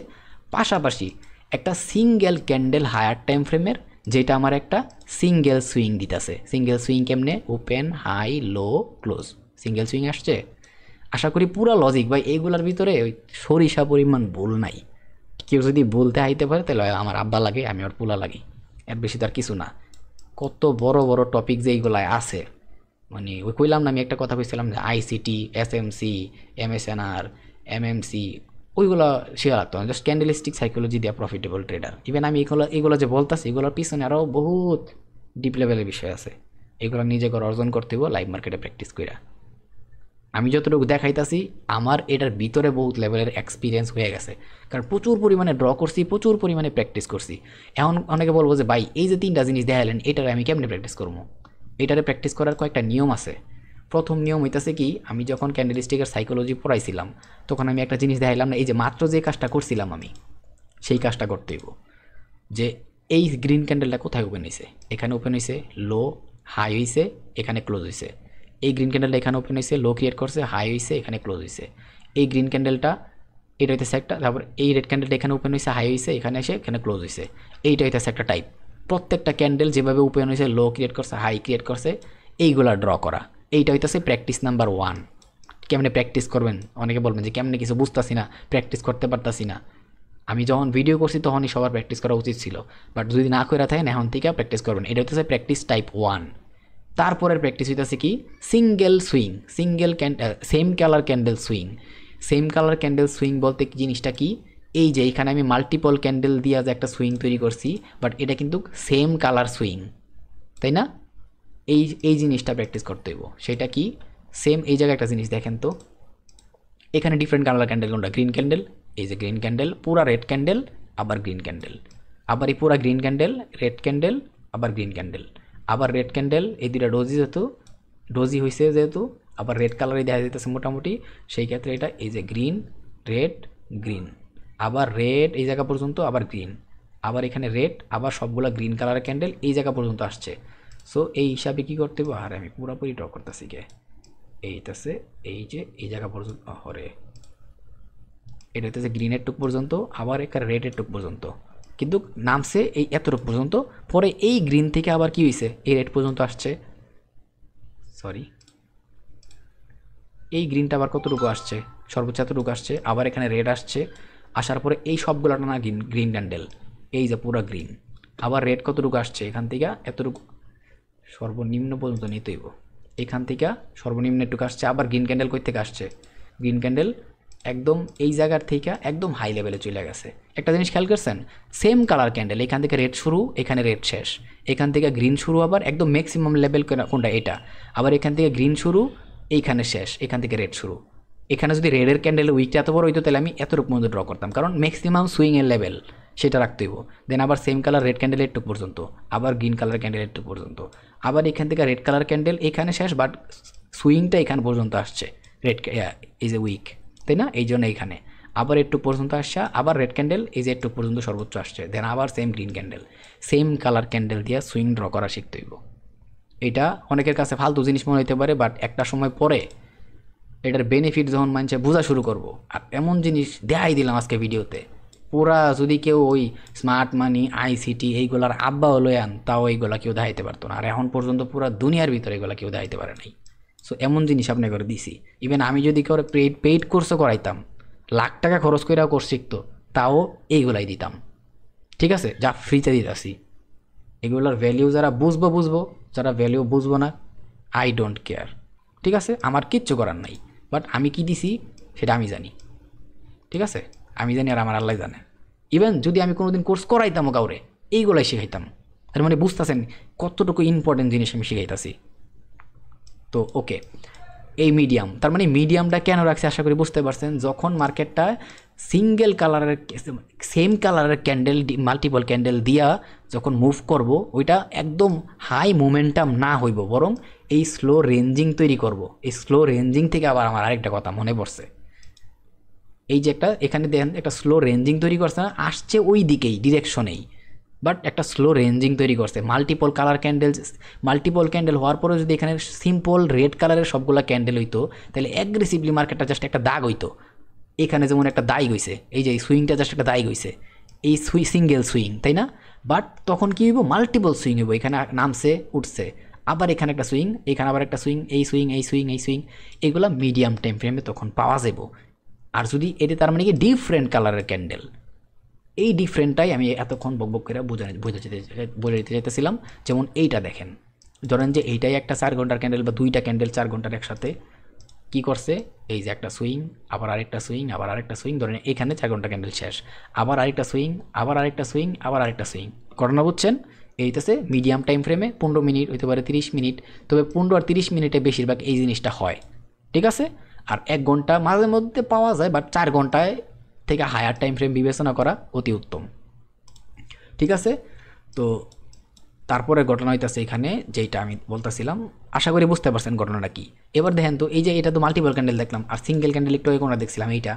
পাশাপাশি একটা সিঙ্গেল ক্যান্ডেল হায়ার টাইম ফ্রেমের, যেটা আমার একটা সিঙ্গেল সুইং দিতেছে। সিঙ্গেল সুইং কেমনে? ওপেন, হাই, লো, ক্লোজ, সিঙ্গেল সুইং আসছে। আশা করি পুরা লজিক ভাই, এইগুলোর ভিতরে ওই সরিষা পরিমাণ ভুল নাই। কেউ যদি বলতে আইতে পারে তাহলে আমার আব্বা লাগে, আমি ওর পোলা লাগি, এর বেশি তো আর কিছু না। কত বড় বড় টপিক যে এইগুলায় আছে, মানে ওই কইলাম না, আমি একটা কথা কইছিলাম যে আইসিটি, এসএমসি, এমএসএনআর, এমএমসি, ওইগুলো শেয়ার লাগতো না, জাস্ট ক্যান্ডেলিস্টিক সাইকোলজি দেওয়া প্রফিটেবল ট্রেডার। ইভেন আমি এগুলো যে বলতেছি, এগুলোর পিছনে আরও বহুত ডিপ লেভেলের বিষয় আছে, এগুলো নিজে করে অর্জন করতে হবে লাইভ মার্কেটে প্র্যাকটিস কইরা। আমি যতটুকু দেখাইতাছি আমার এটার ভিতরে বহুত লেভেলের এক্সপিরিয়েন্স হয়ে গেছে, কারণ প্রচুর পরিমাণে ড্র করছি, প্রচুর পরিমাণে প্র্যাকটিস করছি। এখন অনেকে বলবো যে ভাই এই যে 3টা জিনিস দেখালেন, এটারে আমি কেমনে প্র্যাকটিস করবো? এটারে প্র্যাকটিস করার কয়েকটা নিয়ম আছে। প্রথম নিয়ম হইতেছে কি, আমি যখন ক্যান্ডেলস্টিকের সাইকোলজি পড়াইছিলাম তখন আমি একটা জিনিস দেখাইলাম না, এই যে মাত্র যে কাজটা করছিলাম আমি, সেই কাজটা করতে হইব। যে এই গ্রিন ক্যান্ডেলটা কোথায় ওপেন হয়েছে? এখানে ওপেন হয়েছে, লো, হাই হয়েছে, এখানে ক্লোজ হয়েছে। এই গ্রিন ক্যান্ডেলটা এখানে ওপেন হয়েছে, লো ক্রিয়েট করছে, হাই হয়েছে, এখানে ক্লোজ হয়েছে। এই গ্রিন ক্যান্ডেলটা এটা হইতেছে একটা, তারপর এই রেড ক্যান্ডেলটা এখানে ওপেন হয়েছে, হাই হয়েছে, এখানে এসে এখানে ক্লোজ হয়েছে। এইটা হইতেছে একটা টাইপ। প্রত্যেকটা ক্যান্ডেল যেভাবে ওপেন হয়েছে, লো ক্রিয়েট করছে, হাই ক্রিয়েট করছে, এইগুলা ড্র করা, এইটা হইতেছে প্র্যাকটিস নাম্বার 1। কেমনে প্র্যাকটিস করবেন? অনেকে বলবেন যে কেমনে কিছু বুঝতেছি না, প্র্যাকটিস করতে পারতাছি না। আমি যখন ভিডিও করছি তখনই সবার প্র্যাকটিস করা উচিত ছিল, বাট যদি না করে থাকেন এখন থেকে প্র্যাকটিস করবেন। এটা হচ্ছে প্র্যাকটিস টাইপ 1। তারপরের প্র্যাকটিস হইতেছে কি, single swing, same colour candle swing. Same colour candle swing বলতে জিনিসটা কি, এই যে এইখানে আমি মাল্টিপল ক্যান্ডেল দিয়ে যে একটা সুইং তৈরি করছি, বাট এটা কিন্তু সেম কালার সুইং, তাই না? এই জিনিসটা প্র্যাকটিস করতে হইব। সেটা কি, সেম এই জায়গায় একটা জিনিস দেখেন তো, এখানে ডিফারেন্ট কালার ক্যান্ডেল কোনটা? গ্রিন ক্যান্ডেল, এই যে গ্রিন ক্যান্ডেল, পুরা রেড ক্যান্ডেল, আবার গ্রিন ক্যান্ডেল, আবার এই পুরা গ্রিন ক্যান্ডেল, রেড ক্যান্ডেল, আবার গ্রিন ক্যান্ডেল, আবার রেড ক্যান্ডেল, এই দুটা ডোজি হয়েছে যেহেতু, আবার রেড কালারই দেখা যেতেছে মোটামুটি, সেই ক্ষেত্রে এটা এই যে গ্রিন, রেড, গ্রিন, আবার রেড এই জায়গা পর্যন্ত, আবার গ্রিন, আবার এখানে রেড, আবার সবগুলা গ্রিন কালারের ক্যান্ডেল এই জায়গা পর্যন্ত আসছে। সো এই হিসাবে কী করতে হবে? আর আমি পুরোপুরি ড্র করতেছি কে, এইটাছে এই যে এই জায়গা পর্যন্ত, হরে এটা হইতেছে গ্রিনের টুক পর্যন্ত, আবার এখানে রেডের টুক পর্যন্ত, কিন্তু নামছে এই এতটুক পর্যন্ত। পরে এই গ্রিন থেকে আবার কি হয়েছে, এই রেড পর্যন্ত আসছে, সরি এই গ্রিনটা আবার কতটুকু আসছে, সর্বোচ্চ এতটুকু আসছে, আবার এখানে রেড আসছে, আসার পরে এই সবগুলো না গ্রিন ক্যান্ডেল, এই যে পুরো গ্রিন, আবার রেড কতটুকু আসছে, এখান থেকে এতটুকু সর্বনিম্ন পর্যন্ত নিতে হইব, এখান থেকে সর্বনিম্ন একটু আসছে, আবার গ্রিন ক্যান্ডেল কই থেকে আসছে, গ্রিন ক্যান্ডেল একদম এই জায়গার থেকে একদম হাই লেভেলে চলে গেছে। একটা জিনিস খেয়াল করছেন, সেম কালার ক্যান্ডেল, এখান থেকে রেড শুরু, এখানে রেড শেষ, এখান থেকে গ্রিন শুরু, আবার একদম ম্যাক্সিমাম লেভেল কোনটা এটা, আবার এখান থেকে গ্রিন শুরু, এইখানে শেষ, এখান থেকে রেড শুরু। এখানে যদি রেডের ক্যান্ডেল উইকটা এত বড় হইতো তাহলে আমি এতটুকু মধ্যে ড্র করতাম, কারণ ম্যাক্সিমাম সুইংয়ের লেভেল সেটা রাখতে হইব। দেন আবার সেম কালার রেড ক্যান্ডেল একটু পর্যন্ত, আবার গ্রিন কালার ক্যান্ডেল একটু পর্যন্ত, আবার এখান থেকে রেড কালার ক্যান্ডেল এখানে শেষ, বাট সুইংটা এখান পর্যন্ত আসছে, রেড এই যে উইক, তাই না? এই জন্য এইখানে আবার একটু পর্যন্ত আসছে, আবার রেড ক্যান্ডেল, এই যে একটু পর্যন্ত সর্বোচ্চ আসছে, দেন আবার same green candle, same colour candle দিয়ে সুইং ড্র করা শিখতে হইব। এটা অনেকের কাছে ফালতু জিনিস মনে হতে পারে, বাট একটা সময় পরে এটার বেনিফিট যখন মানুষে বোঝা শুরু করবো, আর এমন জিনিস দেখাই দিলাম আজকে ভিডিওতে, পুরা যদি কেউ ওই স্মার্ট মানি আইসিটি এইগুলার আব্বা হলো আন, তাও এইগুলা কেউ দেখাইতে পারতো না, আর এখন পর্যন্ত পুরা দুনিয়ার ভিতরে এগুলা কেউ দেখাইতে পারে নাই। সো এমন জিনিস আপনি করে দিছি, ইভেন আমি যদি করে পেইড কোর্সও করাইতাম, লাখ টাকা খরচ করে কোর্স শিখতো, তাও এইগুলাই দিতাম। ঠিক আছে, যা ফ্রিতে দিতাছি। এগুলোর ভ্যালিউ যারা বুঝবো, যারা ভ্যালিউ বুঝবো না, আই ডোন্ট কেয়ার। ঠিক আছে, আমার কিচ্ছু করার নাই, বাট আমি কি দিছি সেটা আমি জানি। ঠিক আছে, আমি জানি আর আমার আল্লাহ জানে। ইভেন যদি আমি কোনোদিন কোর্স করাইতামও কাউরে, এইগুলাই শিখাইতাম। তার মানে বুঝতেছেন কতটুকু ইম্পর্টেন্ট জিনিস আমি শিখাইতাছি। তো ওকে, এই মিডিয়াম, তার মানে মিডিয়ামটা কেন রাখছি আশা করি বুঝতে পারছেন। যখন মার্কেটটা সিঙ্গেল কালারের সেম কালারের ক্যান্ডেল মাল্টিপল ক্যান্ডেল দিয়া যখন মুভ করব, ওইটা একদম হাই মোমেন্টাম না হইব, বরং এই স্লো রেঞ্জিং তৈরি করব। এই স্লো রেঞ্জিং থেকে আবার আমার আরেকটা কথা মনে পড়ছে, এই যে একটা এখানে দেখেন একটা স্লো রেঞ্জিং তৈরি করছে না, আসছে ওই দিকেই ডিরেকশনেই, বাট একটা স্লো রেঞ্জিং তৈরি করছে। Multiple colour candle, multiple candle হওয়ার পরেও যদি এখানে সিম্পল রেড কালারের সবগুলো ক্যান্ডেল হইতো, তাহলে অ্যাগ্রেসিভলি মার্কেটটা জাস্ট একটা দাগ হইতো। এখানে যেমন একটা দাগ হইছে, এই যে সুইংটা জাস্ট একটা দাগ হইছে, এই সিঙ্গেল সুইং, তাই না? বাট তখন কী হইব, মাল্টিপল সুইং হইব। এখানে নামছে, উঠছে, আবার এখানে একটা সুইং, এখানে আবার একটা সুইং, এই সুইং, এই সুইং, এই সুইং, এগুলো মিডিয়াম টাইম ফ্রেমে তখন পাওয়া যাব। আর যদি এটা তার মানে কি ডিফারেন্ট কালারের ক্যান্ডেল, এই ডিফারেন্টটাই আমি এতক্ষণ বকবক করে বলে দিতে চাইতেছিলাম। যেমন এইটা দেখেন, ধরেন যে এইটাই একটা 4 ঘন্টার ক্যান্ডেল বা দুইটা ক্যান্ডেল 4 ঘন্টার একসাথে কি করছে, এই যে একটা সুইং, আবার আরেকটা সুইং, আবার আরেকটা সুইং, ধরেন এখানে 4 ঘন্টা ক্যান্ডেল শেষ, আবার আরেকটা সুইং, আবার আরেকটা সুইং, আবার আরেকটা সুইং। ঘটনা বুঝছেন? এইটাছে মিডিয়াম টাইম ফ্রেমে 15 মিনিট হইতে পারে 30 মিনিট, তবে 15 আর 30 মিনিটে বেশিরভাগ এই জিনিসটা হয়। ঠিক আছে, আর 1 ঘন্টা মাঝে মধ্যে পাওয়া যায়, বাট 4 ঘন্টায় থেকে হায়ার টাইম ফ্রেম বিবেচনা করা অতি উত্তম। ঠিক আছে, তো তারপরে ঘটনা হইতেছে এখানে যেইটা আমি বলতেছিলাম, আশা করি বুঝতে পারছেন ঘটনাটা কি। এবার দেখেন তো, এই যে এটা তো মাল্টিপল ক্যান্ডেল দেখলাম, আর সিঙ্গেল ক্যান্ডেল একটু আগে কোনটা দেখছিলাম, এইটা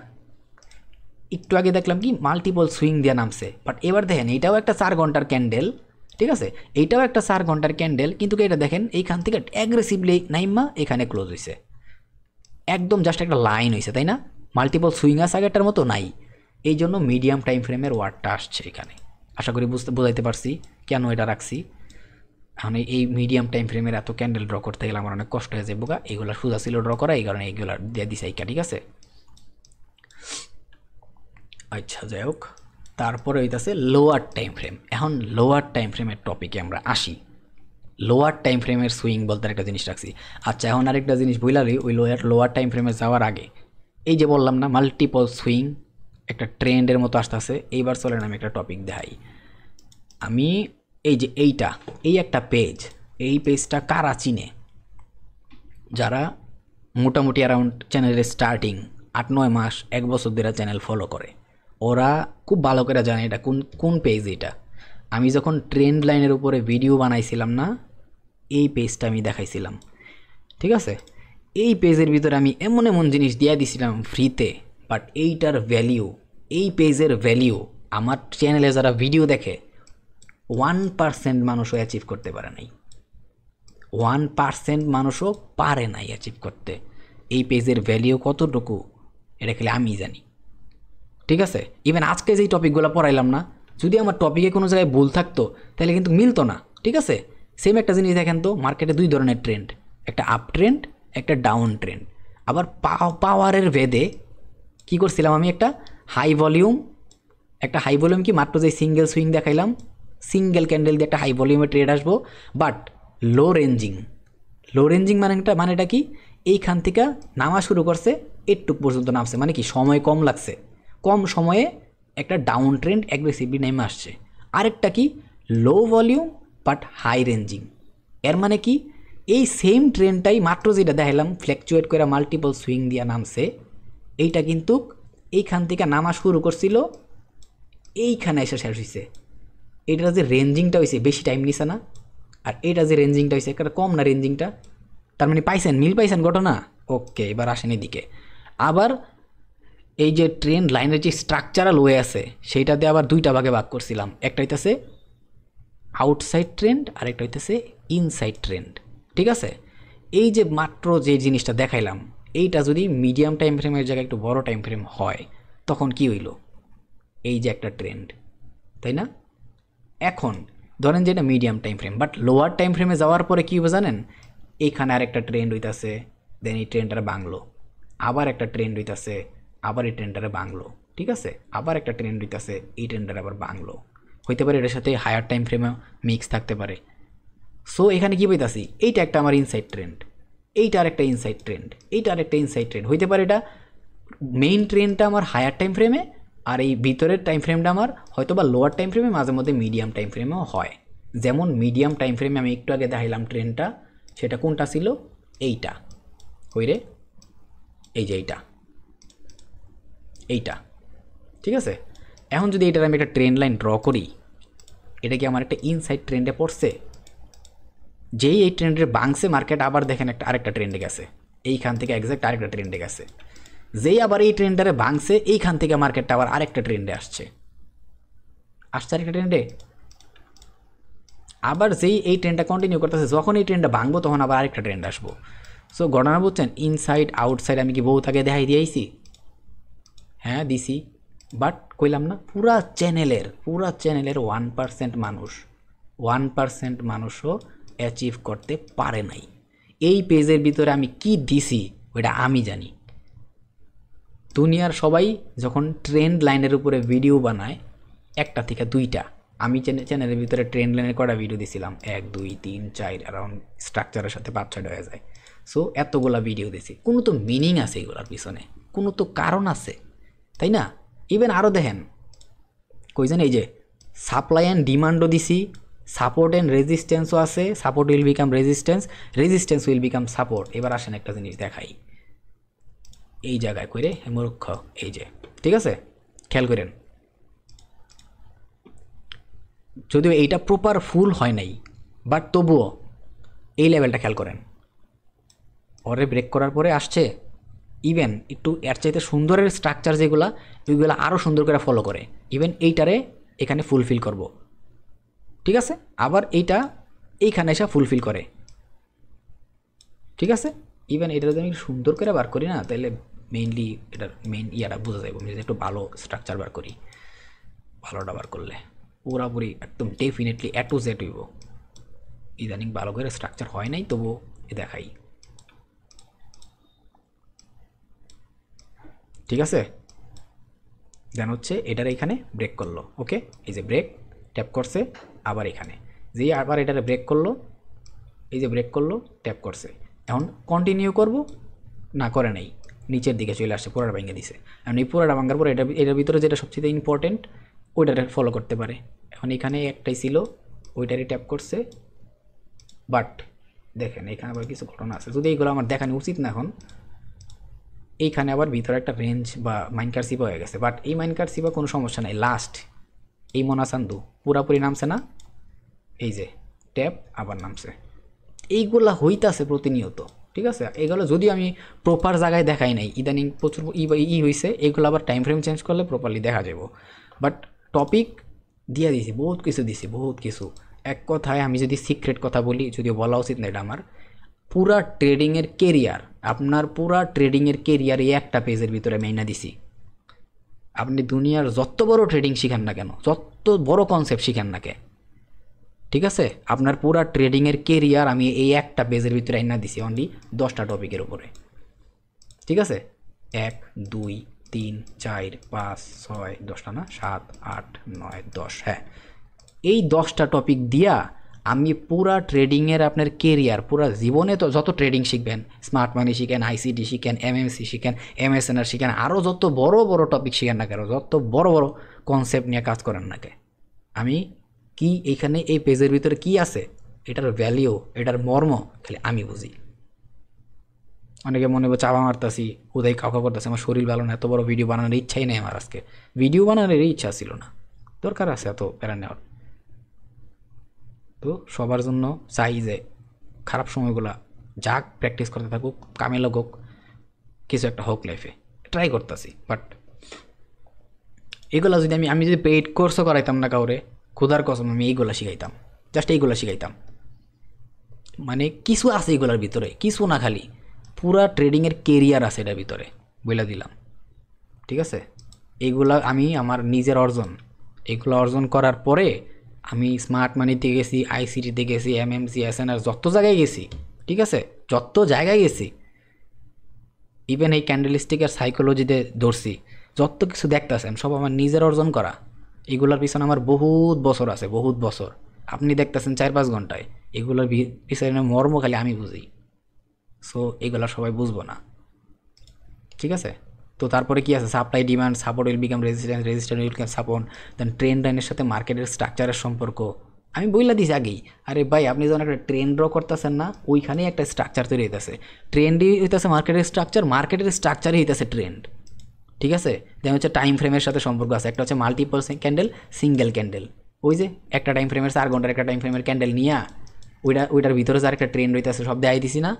একটু আগে দেখলাম কি মাল্টিপল সুইং দিয়ে নামছে। বাট এবার দেখেন এইটাও একটা 4 ঘন্টার ক্যান্ডেল, ঠিক আছে, এইটাও একটা 4 ঘন্টার ক্যান্ডেল, কিন্তু এটা দেখেন এইখান থেকে অ্যাগ্রেসিভলি নাইমা এখানে ক্লোজ হয়েছে, একদম জাস্ট একটা লাইন হয়েছে, তাই না? মাল্টিপল সুইং আছে আগেরটার মতো নাই। এই জন্য মিডিয়াম টাইম ফ্রেমের ওয়ার্ডটা আসছে এখানে। আশা করি বোঝাইতে পারছি কেন এটা রাখছি। এখন এই মিডিয়াম টাইম ফ্রেমের এত ক্যান্ডেল ড্র করতে গেলে আমার অনেক কষ্ট হয়ে যাবে, এইগুলো সোজা ছিল ড্র করা, এই কারণে এইগুলো দিয়ে দিছে এইটা। ঠিক আছে, আচ্ছা যাই হোক, তারপরে হইতেছে লোয়ার টাইম ফ্রেম। এখন লোয়ার টাইম ফ্রেমের টপিকে আমরা আসি। লোয়ার টাইম ফ্রেমের সুইং বলতে একটা জিনিস রাখছি। আচ্ছা, এখন আরেকটা জিনিস বইলালি, ওই লোয়ার টাইম ফ্রেমে যাওয়ার আগে এই যে বললাম না মাল্টিপল সুইং একটা ট্রেন্ডের মতো আসতেছে, এইবার চলেন আমি একটা টপিক দেখাই। আমি এই যে এই একটা পেজ, এই পেজটা কারা চিনে, যারা মোটামুটি অ্যারাউন্ড চ্যানেলের স্টার্টিং 8-9 মাস 1 বছর ধরে চ্যানেল ফলো করে, ওরা খুব ভালো করে জানে এটা কোন পেজ। এটা আমি যখন ট্রেন্ড লাইনের উপরে ভিডিও বানাইছিলাম না, এই পেজটা আমি দেখাইছিলাম। ঠিক আছে, এই পেজের ভিতরে আমি এমন এমন জিনিস দিয়ে দিছিলাম ফ্রিতে, বাট এইটার ভ্যালিউ, এই পেজের ভ্যালিউ আমার চ্যানেলে যারা ভিডিও দেখে 1% মানুষও অ্যাচিভ করতে পারে নাই। 1% মানুষও পারে নাই অ্যাচিভ করতে। এই পেজের ভ্যালিউ কতটুকু এটা খেলে আমি জানি। ঠিক আছে, ইভেন আজকে যেই টপিকগুলো পড়াইলাম না, যদি আমার টপিকে কোনো জায়গায় ভুল থাকতো তাহলে কিন্তু মিলতো না। ঠিক আছে, সেম একটা জিনিস দেখেন তো, মার্কেটে 2 ধরনের ট্রেন্ড, একটা আপ ট্রেন্ড, একটা ডাউন ট্রেন্ড। আবার পাওয়ারের ভেদে কি করছিলাম আমি, একটা হাই ভলিউম কি মাত্র যে সিঙ্গেল সুইং দেখাইলাম, সিঙ্গেল ক্যান্ডেল দিয়ে একটা হাই ভলিউমে ট্রেড আসবো, বাট লো রেঞ্জিং মানেটা কি, এইখান থেকে নামা শুরু করছে, একটু পর্যন্ত নামছে, মানে কি সময় কম লাগছে, কম সময়ে একটা ডাউন ট্রেন্ড অ্যাগ্রেসিভলি নেমে আসছে। আরেকটা কি low volume but high ranging, এর মানে কি এই সেম ট্রেন্ডটাই মাত্র যেটা দেখাইলাম ফ্ল্যাকচুয়েট করে মাল্টিপল সুইং দিয়ে নামছে, এইটা কিন্তু এইখান থেকে নামা শুরু করছিল, এইখানে এসে শেষ হয়েছে। এটা যে রেঞ্জিংটা হয়েছে বেশি টাইম নিছে না, আর এটা যে রেঞ্জিংটা হয়েছে একটা কম না রেঞ্জিংটা, তার মানে পাইছেন, মিল পাইছেন ঘটনা। ওকে, এবার আসেন এদিকে। আবার এই যে ট্রেন্ড লাইনের যে স্ট্রাকচারাল ওয়ে আছে সেইটাতে আবার দুইটা ভাগে ভাগ করছিলাম, একটা হইতেছে আউটসাইড ট্রেন্ড আর একটা হইতেছে ইনসাইড ট্রেন্ড। ঠিক আছে, এই যে মাত্র যে জিনিসটা দেখাইলাম এইটা যদি মিডিয়াম টাইম ফ্রেমের জায়গায় একটু বড় টাইম ফ্রেম হয় তখন কি হইল, এই যে একটা ট্রেন্ড, তাই না? এখন ধরেন যে এটা medium time frame, but lower time ফ্রেমে যাওয়ার পরে কী হবে জানেন, এইখানে আরেকটা ট্রেন্ড হইতাছে, দেন এই ট্রেন্ডটারে বাংলো, আবার একটা ট্রেন্ড হইতাছে, আবার এই ট্রেন্ডটারে বাংলো, ঠিক আছে, আবার একটা ট্রেন্ড হইতাছে, এই ট্রেন্ডটারে আবার বাংলো, হইতে পারে এটার সাথে হায়ার টাইম ফ্রেমে মিক্স থাকতে পারে। সো এখানে কী পাইতাছি, এইটা একটা আমার ইনসাইড ট্রেন্ড, এইটা আরেকটা ইনসাইড ট্রেন্ড, এইটা আরেকটা ইনসাইড ট্রেন্ড, হইতে পারে এটা মেইন ট্রেন্ডটা আমার হায়ার টাইম ফ্রেমে আর এই ভিতরের টাইম ফ্রেমটা আমার হয়তো বা লোয়ার টাইম ফ্রেমে, মাঝে মধ্যে মিডিয়াম টাইম ফ্রেমেও হয়। যেমন মিডিয়াম টাইম ফ্রেমে আমি একটু আগে দেখাইলাম ট্রেন্ডটা, সেটা কোনটা ছিল, এইটা, ওই রে, এই যে এইটা, ঠিক আছে। এখন যদি এটার আমি একটা ট্রেন্ড লাইন ড্র করি, এটা কি আমার একটা ইনসাইড ট্রেন্ডে পড়ছে, যেই এই ট্রেন্ডের বাংসে মার্কেট আবার দেখেন একটা আরেকটা ট্রেন্ডে গেছে, এইখান থেকে একজ্যাক্ট আরেকটা ট্রেন্ডে গেছে, যেই আবার এই ট্রেন্ডটারে ভাঙছে এইখান থেকে মার্কেটটা আবার আরেকটা ট্রেন্ডে আসছে আরেকটা ট্রেন্ডে, আবার যেই এই ট্রেন্ডটা কন্টিনিউ করতেছে, যখন এই ট্রেন্ডটা ভাঙবো তখন আবার আরেকটা ট্রেন্ড আসবো। সো ঘটনা বুঝছেন, ইনসাইড আউটসাইড আমি কি বহুত আগে দেখাই দিয়েছি? হ্যাঁ দিছি, বাট কইলাম না পুরা চ্যানেলের 1% মানুষও অ্যাচিভ করতে পারে নাই। এই পেজের ভিতরে আমি কি দিছি ওইটা আমি জানি। দুনিয়ার সবাই যখন ট্রেন্ড লাইনের উপরে ভিডিও বানায় একটা থেকে দুইটা, আমি চ্যানেলের ভিতরে ট্রেন্ড লাইনের কটা ভিডিও দিছিলাম, 1 2 3 4 অ্যারাউন্ড স্ট্রাকচারের সাথে 5-6 হয়ে যায়। সো এতগুলা ভিডিও দিছি, কোনো তো মিনিং আছে এগুলোর পিছনে, কোনো তো কারণ আছে, তাই না? ইভেন আরও দেখেন কইছেন এই যে সাপ্লাই অ্যান্ড ডিমান্ডও দিছি, সাপোর্ট অ্যান্ড রেজিস্ট্যান্সও আছে, support will become resistance, resistance will become support. এবার আসেন একটা জিনিস দেখাই, এই জায়গায় কইরে মূর্খ, এই যে, ঠিক আছে, খেয়াল করেন, যদিও এইটা প্রপার ফুল হয় নাই, বাট তবুও এই লেভেলটা খেয়াল করেন, পরে ব্রেক করার পরে আসছে, ইভেন একটু এর চাইতে সুন্দরের স্ট্রাকচার যেগুলো ওইগুলো আরও সুন্দর করে ফলো করে, ইভেন এইটারে এখানে ফুলফিল করব, ঠিক আছে, আবার এইটা এইখানে এসে ফুলফিল করে, ঠিক আছে। ইভেন এটা যদি আমি সুন্দর করে বার করি না, তাহলে মেইনলি এটার মেইন ইয়াটা বোঝা যাবে, আমি যদি একটু ভালো স্ট্রাকচার বার করি, ভালোটা বার করলে পুরাপুরি একদম ডেফিনেটলি A to Z হইব। ইদানিং ভালো করে স্ট্রাকচার হয় নাই, তবু দেখাই, ঠিক আছে। দেন হচ্ছে এটার এখানে ব্রেক করলো, ওকে, এই যে ব্রেক ট্যাপ করছে, আবার এখানে যেই আবার এটারে ব্রেক করলো, এই যে ব্রেক করলো ট্যাপ করছে, এখন কন্টিনিউ করব না, করে নেই, নিচের দিকে চলে আসছে, পুরোটা ভেঙে দিছে। এখন এই পুরোটা ভাঙার পরে এটার ভিতরে যেটা সবচেয়ে ইম্পর্টেন্ট ওইটারে ফলো করতে পারে। এখন এখানে একটাই ছিল, ওইটারই ট্যাপ করছে, বাট দেখেন এখানে আবার কিছু ঘটনা আছে, যদি এইগুলো আমার দেখানো উচিত না এখন। এইখানে আবার ভিতরে একটা রেঞ্জ বা মাইনকার সিপা হয়ে গেছে, বাট এই মাইনকার সিপা কোনো সমস্যা নাই, লাস্ট এই মোনাসান্দু পুরাপুরি নামছে না, এই যে ট্যাপ আবার নামছে, এইগুলা হইতাছে প্রতিনিয়ত, ঠিক আছে। এগুলো যদিও আমি প্রপার জায়গায় দেখাই নাই, ইদানিং প্রচুর হয়েছে, এগুলো আবার টাইম ফ্রেম চেঞ্জ করলে প্রপারলি দেখা যাব, বাট টপিক দিয়ে দিছি, বহুত কিছু দিছি, বহুত কিছু। এক কথায় আমি যদি সিক্রেট কথা বলি, যদিও বলা উচিত না এটা আমার, পুরা ট্রেডিংয়ের কেরিয়ার, আপনার পুরা ট্রেডিংয়ের কেরিয়ার এই একটা পেজের ভিতরে মেইনা দিছি। আপনি দুনিয়ার যত বড় ট্রেডিং শিখেন না কেন, যত বড় কনসেপ্ট শিখেন না কে, ঠিক আছে, আপনার পুরা ট্রেডিংয়ের কেরিয়ার আমি এই একটা পেজের ভিতরে আইনা দিছি, অনলি 10টা টপিকের উপরে, ঠিক আছে। 1 2 3 4 5 6 10টা না, 7 8 9 10, হ্যাঁ, এই 10টা টপিক দিয়া আমি পুরা ট্রেডিংয়ের আপনার কেরিয়ার, পুরা জীবনে তো যত ট্রেডিং শিখবেন, স্মার্ট মানি শিখেন, আইসিডি শিখেন, এমএমসি শিখেন, এমএসএনআর শিখেন, আরও যত বড় বড় টপিক শিখেন না কেন, যত বড় বড় কনসেপ্ট নিয়ে কাজ করেন না কে, আমি কি এইখানে এই পেজের ভিতরে কি আছে, এটার ভ্যালিউ, এটার মর্ম খালি আমি বুঝি। অনেকে মনে হবে চাপা মারতাছি, উদয় কাউকা করতেছে, আমার শরীর ভালো না, এত বড় ভিডিও বানানোর ইচ্ছাই নেই আমার, আজকে ভিডিও বানানোর ইচ্ছা ছিল না, দরকার আছে এত প্যারা নেওয়ার। তো সবার জন্য চাই যে খারাপ সময়গুলা যাক, প্র্যাকটিস করতে থাকুক, কামে লাগুক, কিছু একটা হোক লাইফে, ট্রাই করতেছি, বাট এগুলা যদি আমি যদি পেইড কোর্সও করাইতাম না কাউরে, খোদার কসম আমি এইগুলা শিখাইতাম, জাস্ট এইগুলা শিখাইতাম। মানে কিছু আছে এগুলার ভিতরে, কিছু না খালি পুরা ট্রেডিংয়ের কেরিয়ার আছে এটার ভিতরে, বলে দিলাম। ঠিক আছে, এইগুলা আমি আমার নিজের অর্জন, এগুলো অর্জন করার পরে আমি স্মার্ট মানিতে গেছি, আইসিটিতে গেছি, এমএমসি, এসএনআর, যত জায়গায় গেছি। ঠিক আছে, যত জায়গায় গেছি, ইভেন এই ক্যান্ডেলস্টিকের সাইকোলজিতে ধরছি, যত কিছু দেখতেছেন সব আমার নিজের অর্জন করা। এগুলোর পিছনে আমার বহুত বছর আছে, বহুত বছর। আপনি দেখতেছেন 4-5 ঘন্টায়, এগুলোর পিছনে মর্ম খালি আমি বুঝি। সো এগুলো সবাই বুঝবো না। ঠিক আছে, তো তারপরে কি আছে, supply demand, support will become resistance, resistance will become support, then trend লাইনের সাথে মার্কেটের স্ট্রাকচারের সম্পর্ক। আমি বইলা দিছি আগেই, আরে ভাই আপনি যখন একটা ট্রেন্ড ড্র করতেছেন না, ওইখানেই একটা স্ট্রাকচার তৈরি হইতেছে। ট্রেন্ডই হইতেছে মার্কেটের স্ট্রাকচার, মার্কেটের স্ট্রাকচারই হইতেছে ট্রেন্ড। ঠিক আছে, দেন হচ্ছে টাইম ফ্রেমের সাথে সম্পর্ক আছে, একটা হচ্ছে মাল্টিপল ক্যান্ডেল, সিঙ্গেল ক্যান্ডেল। ওই যে একটা টাইম ফ্রেমের 4 ঘন্টার একটা টাইম ফ্রেমের ক্যান্ডেল নিয়ে ওইটার ভিতরে যে আরেকটা ট্রেন্ড হইতেছে, সব দেখাই দিছি না।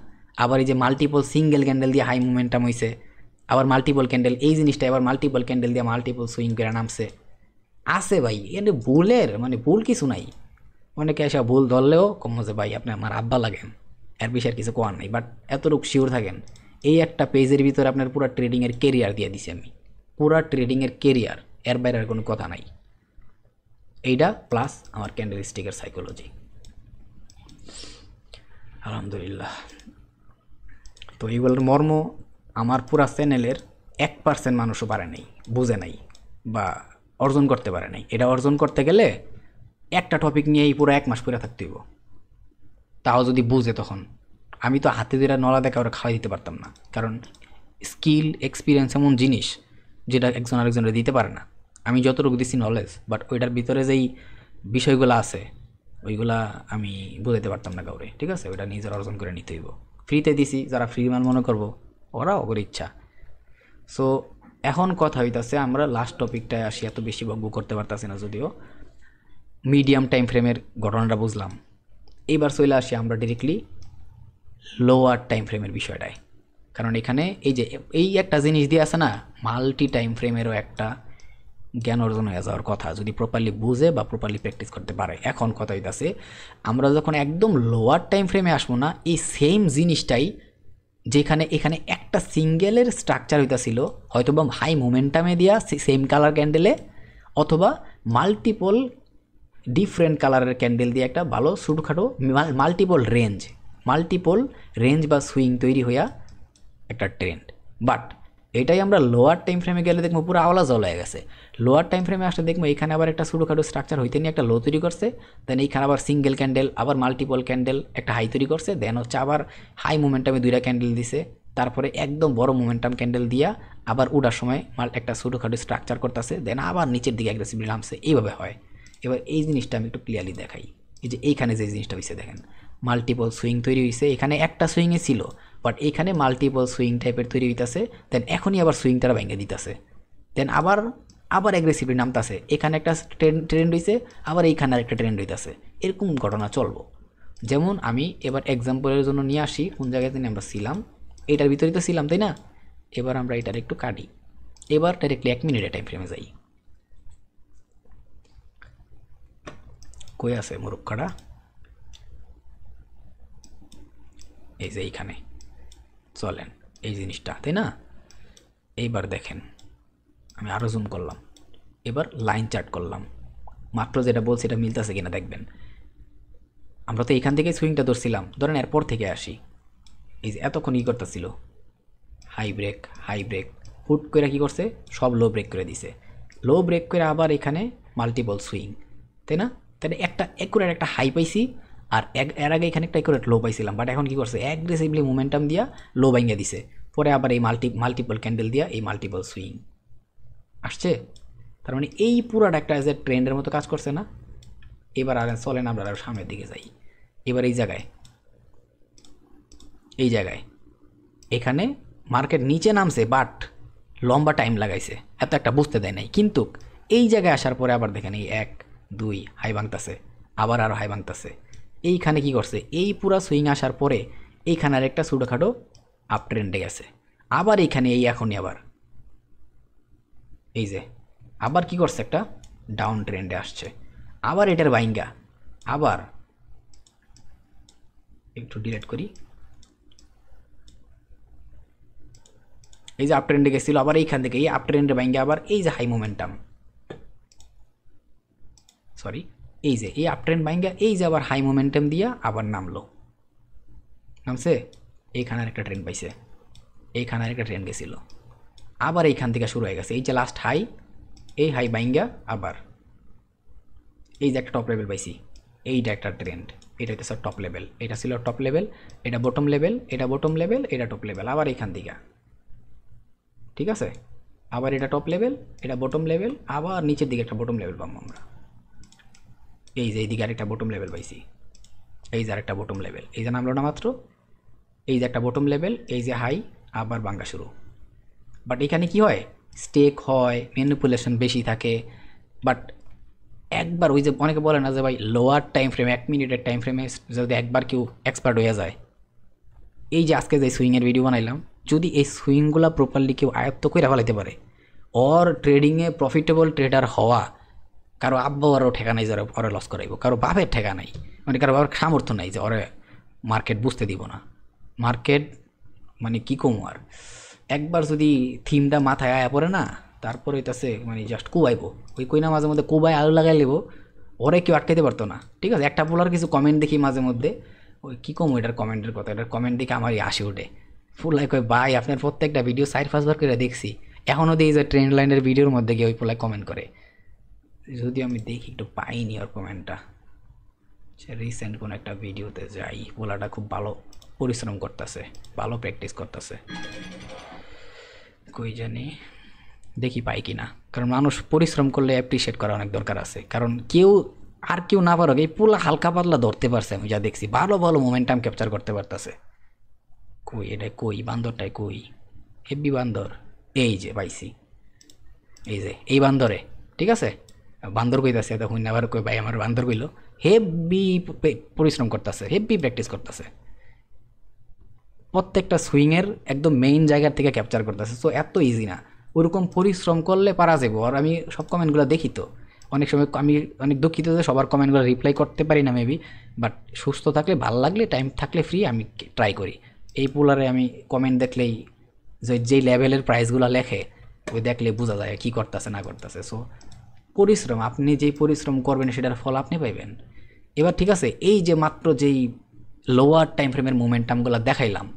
আবার এই যে মাল্টিপল সিঙ্গেল ক্যান্ডেল দিয়ে হাই মোমেন্টাম হইছে, আবার মাল্টিপল ক্যান্ডেল, এই জিনিসটা আবার মাল্টিপল ক্যান্ডেল দিয়ে মাল্টিপল সুইং করে নামছে। আছে ভাই, এটা ভুলের মানে ভুল কিছু নাই। অনেকে এসে ভুল ধরলেও কম যে ভাই আপনি আমার আব্বা লাগেন, এর বিষয়ে কিছু কোয়ার নাই, বাট এতটুকু শিওর থাকেন এই একটা পেজের ভিতরে আপনার পুরো ট্রেডিংয়ের কেরিয়ার দিয়ে দিছি আমি, পুরো ট্রেডিংয়ের কেরিয়ার, এর বাইরে আর কোনো কথা নাই। এইটা প্লাস আমার ক্যান্ডেল স্টিকের সাইকোলজি। আলহামদুলিল্লাহ। তো এইগুলোর মর্ম আমার পুরা চ্যানেলের 1% মানুষও পারে নাই, বুঝে নাই বা অর্জন করতে পারে নাই। এটা অর্জন করতে গেলে একটা টপিক নিয়েই পুরো 1 মাস পরে থাকতে হইব, তাও যদি বুঝে। তখন আমি তো হাতে ধরে নলা দেখে ওরা খাওয়াই দিতে পারতাম না, কারণ স্কিল এক্সপিরিয়েন্স এমন জিনিস যেটা একজন আরেকজনের দিতে পারে না। আমি যতটুকু দিছি নলেজ, বাট ওইটার ভিতরে যেই বিষয়গুলো আছে ওইগুলা আমি বুঝাইতে পারতাম না কাউরে। ঠিক আছে, ওইটা নিজের অর্জন করে নিতে হইব। ফ্রিতে দিছি, যারা ফ্রি মান মনে করবো ওরা ওর ইচ্ছা। সো এখন কথা হইতাছে, আমরা লাস্ট টপিকটায় আসি, এত বেশি বকবো করতে পারতাছি না যদিও। মিডিয়াম টাইম ফ্রেমের ঘটনাটা বুঝলাম, এইবার চলে আসি আমরা ডিরেক্টলি লোয়ার টাইম ফ্রেমের বিষয়টায়। কারণ এখানে এই যে এই একটা জিনিস দিয়ে আছে না, মাল্টি টাইম ফ্রেমেরও একটা জ্ঞান অর্জন হয়ে যাওয়ার কথা, যদি প্রপারলি বুঝে বা প্রপারলি প্র্যাকটিস করতে পারে। এখন কথা হইতাছে, আমরা যখন একদম লোয়ার টাইম ফ্রেমে আসবো না, এই সেম জিনিসটাই যেখানে এখানে একটা সিঙ্গেলের স্ট্রাকচার হইতাছিল, হয়তো বা হাই মোমেন্টামে দিয়া সেম কালার ক্যান্ডেলে, অথবা মাল্টিপল ডিফারেন্ট কালারের ক্যান্ডেল দিয়ে একটা ভালো ছোটোখাটো মাল্টিপল রেঞ্জ বা সুইং তৈরি হইয়া একটা ট্রেন্ড। বাট এটাই আমরা লোয়ার টাইম ফ্রেমে গেলে দেখবো পুরো আওলা জল হয়ে গেছে। লোয়ার টাইম ফ্রেমে আসলে দেখবো এখানে আবার একটা ছোটোখাটো স্ট্রাকচার হইতে নিয়ে একটা লো তৈরি করছে, দেন এইখানে আবার সিঙ্গেল ক্যান্ডেল, আবার মাল্টিপল ক্যান্ডেল একটা হাই তৈরি করছে, দেন হচ্ছে আবার হাই মোমেন্টামে 2টা ক্যান্ডেল দিছে, তারপরে একদম বড় মোমেন্টাম ক্যান্ডেল দিয়া আবার উঠার সময় একটা ছোটোখাটো স্ট্রাকচার করতেছে, দেন আবার নিচের দিকে অ্যাগ্রেসিভলি নামছে। এইভাবে হয়। এবার এই জিনিসটা আমি একটু ক্লিয়ারলি দেখাই। এই যে এইখানে যে জিনিসটা হয়েছে দেখেন, মাল্টিপল সুইং তৈরি হয়েছে, এখানে একটা সুইংয়ে ছিল, বাট এইখানে মাল্টিপল সুইং টাইপের তৈরি হইতেছে, দেন এখনই আবার সুইংটা ভেঙে দিতেছে, দেন আবার অ্যাগ্রেসিভলি নামতেছে, এখানে একটা ট্রেন্ড হয়েছে, আবার এইখানে আরেকটা ট্রেন্ড হইতেছে। এরকম ঘটনা চলবো। যেমন আমি এবার এক্সাম্পলের জন্য নিয়ে আসি, কোন জায়গাতে আমরা ছিলাম, এটার ভিতরেই তো ছিলাম তাই না। এবার আমরা এটার একটু কাটি, এবার ডাইরেক্টলি 1 মিনিটের টাইম ফ্রেমে যাই। কই আছে মুরুক্কাটা, এই যে এইখানে চলেন, এই জিনিসটা তাই না। এইবার দেখেন, আমি আরও জুম করলাম, এবার লাইন চার্ট করলাম, মাত্র যেটা বলছি এটা মিলতেছে কিনা দেখবেন। আমরা তো এইখান থেকে সুইংটা ধরছিলাম, ধরেন এরপর থেকে আসি, এই যে এতক্ষণ কী করতেছিল, হাই ব্রেক, হুট করে কী করছে, সব লো ব্রেক করে দিছে, লো ব্রেক করে আবার এখানে মাল্টিপল সুইং, তাই না। তাহলে একটা একুরেট একটা হাই পাইছি, আর এর আগে এখানে একটা একুরেট লো পাইছিলাম, বাট এখন কী করছে, অ্যাগ্রেসিভলি মোমেন্টাম দিয়া লো ভাঙিয়ে দিছে, পরে আবার এই মাল্টিপল ক্যান্ডেল দিয়া এই মাল্টিপল সুইং আসছে। তার মানে এই পুরাটা একটা এজ এ ট্রেন্ডের মতো কাজ করছে না। এবার আর চলেন আমরা আরও সামনের দিকে যাই। এবার এই জায়গায় এখানে মার্কেট নিচে নামছে, বাট লম্বা টাইম লাগাইছে, এত একটা বুঝতে দেয় নাই, কিন্তু এই জায়গায় আসার পরে আবার দেখেন এই 1 2 হাই ভাঙতেছে, আবার আরও হাই ভাঙতেছে। এইখানে কি করছে, এই পুরা সুইং আসার পরে এইখানে আর একটা ছোটোখাটো আপ ট্রেন্ডে গেছে, আবার এইখানে এই এখনই আবার এই যে আবার কি করছে, একটা ডাউন ট্রেন্ডে আসছে, আবার এটার বাইঙ্গা, আবার একটু ডিলেট করি, এই যে আপ ট্রেন্ডে গেছিল, আবার এইখান থেকে এই আপ ট্রেন্ডে বাইঙ্গা আবার এই যে হাই মোমেন্টাম, সরি এই যে এই আপ ট্রেন্ড বাইঙ্গা এই যে আবার হাই মোমেন্টাম দিয়া আবার নামলো, নামছে, এইখানে একটা ট্রেন্ড পাইছে, এইখানে একটা ট্রেন্ড গেছিল, আবার এইখান থেকে শুরু হয়ে গেছে, এই যে লাস্ট হাই, এই হাই বাইঙ্গা আবার এই যে একটা টপ লেভেল পাইছি, এইটা একটা ট্রেন্ড, এটা হচ্ছে টপ লেভেল, এটা ছিল টপ লেভেল, এটা বটম লেভেল, এটা বটম লেভেল, এটা টপ লেভেল, আবার এইখান থেকে, ঠিক আছে, আবার এটা টপ লেভেল, এটা বটম লেভেল, আবার নিচের দিকে একটা বটম লেভেল পাবো আমরা, এই যে এইদিকে আরেকটা বটম লেভেল পাইছি, এই যে আরেকটা বটম লেভেল, এই যে নামলো না মাত্র, এই যে একটা বটম লেভেল, এই যে হাই, আবার ভাঙা শুরু। বাট এখানে কি হয়, স্টেক হয়, ম্যানিপুলেশন বেশি থাকে, বাট একবার ওই যে অনেকে বলে না যে ভাই লোয়ার টাইম ফ্রেমে, 1 মিনিটের টাইম ফ্রেমে যদি একবার কেউ এক্সপার্ট হয়ে যায়, এই যে আজকে যে সুইংয়ের ভিডিও বানাইলাম, যদি এই সুইংগুলো প্রপারলি কেউ আয়ত্ত করে ফেলাইতে পারে, ওর ট্রেডিংয়ে প্রফিটেবল ট্রেডার হওয়া কারো আব্বারও ঠেকা নাই, যারা ওরা লস করাইব, কারো বাপের ঠেকা নাই, মানে কারো বাবার সামর্থ্য নাই যে ওরে মার্কেট বুঝতে দিব না, মার্কেট মানে কী কম আর একবার যদি থিমটা মাথায় আয়া পড়ে না, তারপরে হইতাছে মানে জাস্ট কুবাইব, ওই কই না মাঝে মধ্যে কুবাই আলু লাগাই নেব, ওরে কেউ আটকাইতে পারতো না, ঠিক আছে। একটা পোলার কিছু কমেন্ট দেখি মাঝে মধ্যে, ওই কী কম এটার কমেন্টের কথা, এটার কমেন্ট দেখে আমারই হাসি ওঠে, ফুলাই কয় ভাই আপনার প্রত্যেকটা ভিডিও 4-5 বার করে দেখছি, এখনও দেখি যে ট্রেন্ড লাইনের ভিডিওর মধ্যে গিয়ে ওই পোলায় কমেন্ট করে, যদি আমি দেখি একটু পাইনি ওর কমেন্টটা, সে রিসেন্ট কোনো একটা ভিডিওতে যাই, পোলাটা খুব ভালো পরিশ্রম করতেছে, ভালো প্র্যাকটিস করতেছে, কই জানি দেখি পাই কি না, কারণ মানুষ পরিশ্রম করলে অ্যাপ্রিসিয়েট করা অনেক দরকার আছে, কারণ কেউ আর কেউ না পারো এই পোলা হালকা পাতলা ধরতে পারছে, আমি যা দেখছি ভালো ভালো মোমেন্টাম ক্যাপচার করতে পারতেছে, কই এটা কই বান্দরটাই কই, হেভি বান্দর, এই যে পাইছি, এই যে এই বান্দরে, ঠিক আছে, বান্দর কইতাছে এটা হুইন আবার কই ভাই আমার বান্দর কইলো, হেভি পরিশ্রম করতেছে, হেভি প্র্যাকটিস করতেছে, প্রত্যেকটা সুইংয়ের একদম মেইন জায়গার থেকে ক্যাপচার করতেছে, সো এত ইজি না, ওরকম পরিশ্রম করলে পারা যাবো। আর আমি সব কমেন্টগুলো দেখি, তো অনেক সময় আমি অনেক দুঃখিত যে সবার কমেন্টগুলো রিপ্লাই করতে পারি না মেবি, বাট সুস্থ থাকলে, ভাল লাগলে, টাইম থাকলে ফ্রি আমি ট্রাই করি। এই পোলারে আমি কমেন্ট দেখলেই যেই লেভেলের প্রাইসগুলো লেখে ওই দেখলে বোঝা যায় কী করতেছে না করতেছে। সো পরিশ্রম, আপনি যেই পরিশ্রম করবেন সেটার ফল আপনি পাইবেন। এবার ঠিক আছে, এই যে মাত্র যেই লোয়ার টাইম ফ্রেমের মোমেন্টামগুলো দেখাইলাম,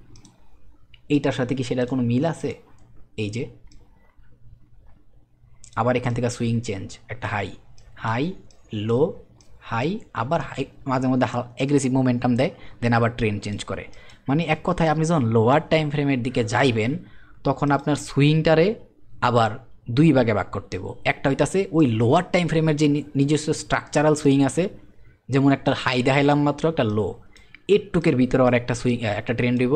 এইটার সাথে কি সেটার কোনো মিল আছে? এই যে আবার এখান থেকে সুইং চেঞ্জ, একটা হাই, হাই, লো, হাই, আবার হাই, মাঝে মধ্যে অ্যাগ্রেসিভ মোমেন্টাম দেয়, দেন আবার ট্রেন্ড চেঞ্জ করে। মানে এক কথায় আপনি যখন লোয়ার টাইম ফ্রেমের দিকে যাইবেন তখন আপনার সুইংটারে আবার দুই ভাগে ভাগ করতে হবে। একটা হইতাছে ওই লোয়ার টাইম ফ্রেমের যে নিজস্ব স্ট্রাকচারাল সুইং আছে, যেমন একটা হাই দেখাইলাম মাত্র, একটা লো, এরটুকের ভিতরে আর একটা সুইং, একটা ট্রেন্ড দিব,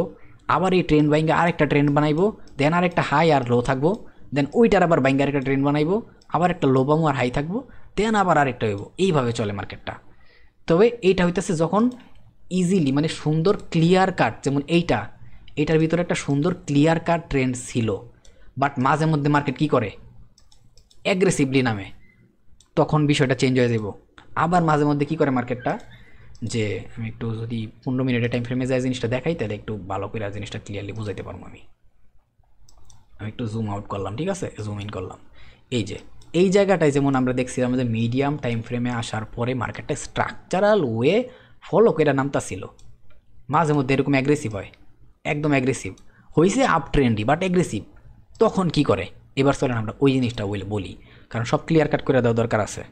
আবার এই ট্রেন্ড বাইঙ্গে আরেকটা ট্রেন্ড বানাইবো, দেন আর একটা হাই আর লো থাকবো, দেন ওইটার আবার বাইঙ্গে আরেকটা ট্রেন্ড বানাইবো, আবার একটা লো বামু আর হাই থাকবো, দেন আবার আরেকটা হইব, এইভাবে চলে মার্কেটটা। তবে এইটা হইতেছে যখন ইজিলি মানে সুন্দর ক্লিয়ার কাট, যেমন এইটার ভিতরে একটা সুন্দর ক্লিয়ার কাট ট্রেন্ড ছিল, বাট মাঝে মধ্যে মার্কেট কী করে, অ্যাগ্রেসিভলি নামে, তখন বিষয়টা চেঞ্জ হয়ে যাব। আবার মাঝে মধ্যে কী করে মার্কেটটা, যে আমি একটু যদি 15 মিনিটের টাইম ফ্রেমে যায় জিনিসটা দেখাই, তাহলে একটু ভালো করে জিনিসটা ক্লিয়ারলি বুঝাইতে পারবো। আমি একটু জুম আউট করলাম, ঠিক আছে, জুম ইন করলাম, এই যে এই জায়গাটায় যেমন আমরা দেখছিলাম যে মিডিয়াম টাইম ফ্রেমে আসার পরে মার্কেটটা স্ট্রাকচারাল ওয়ে ফলো করে নামতাছিল, মাঝে মধ্যে এরকম অ্যাগ্রেসিভ হয়, একদম অ্যাগ্রেসিভ হয়েছে, আপ ট্রেন্ডই বাট অ্যাগ্রেসিভ, তখন কি করে, এবার চলেন আমরা ওই জিনিসটা বলি, কারণ সব ক্লিয়ার কাট করে দেওয়া দরকার আছে,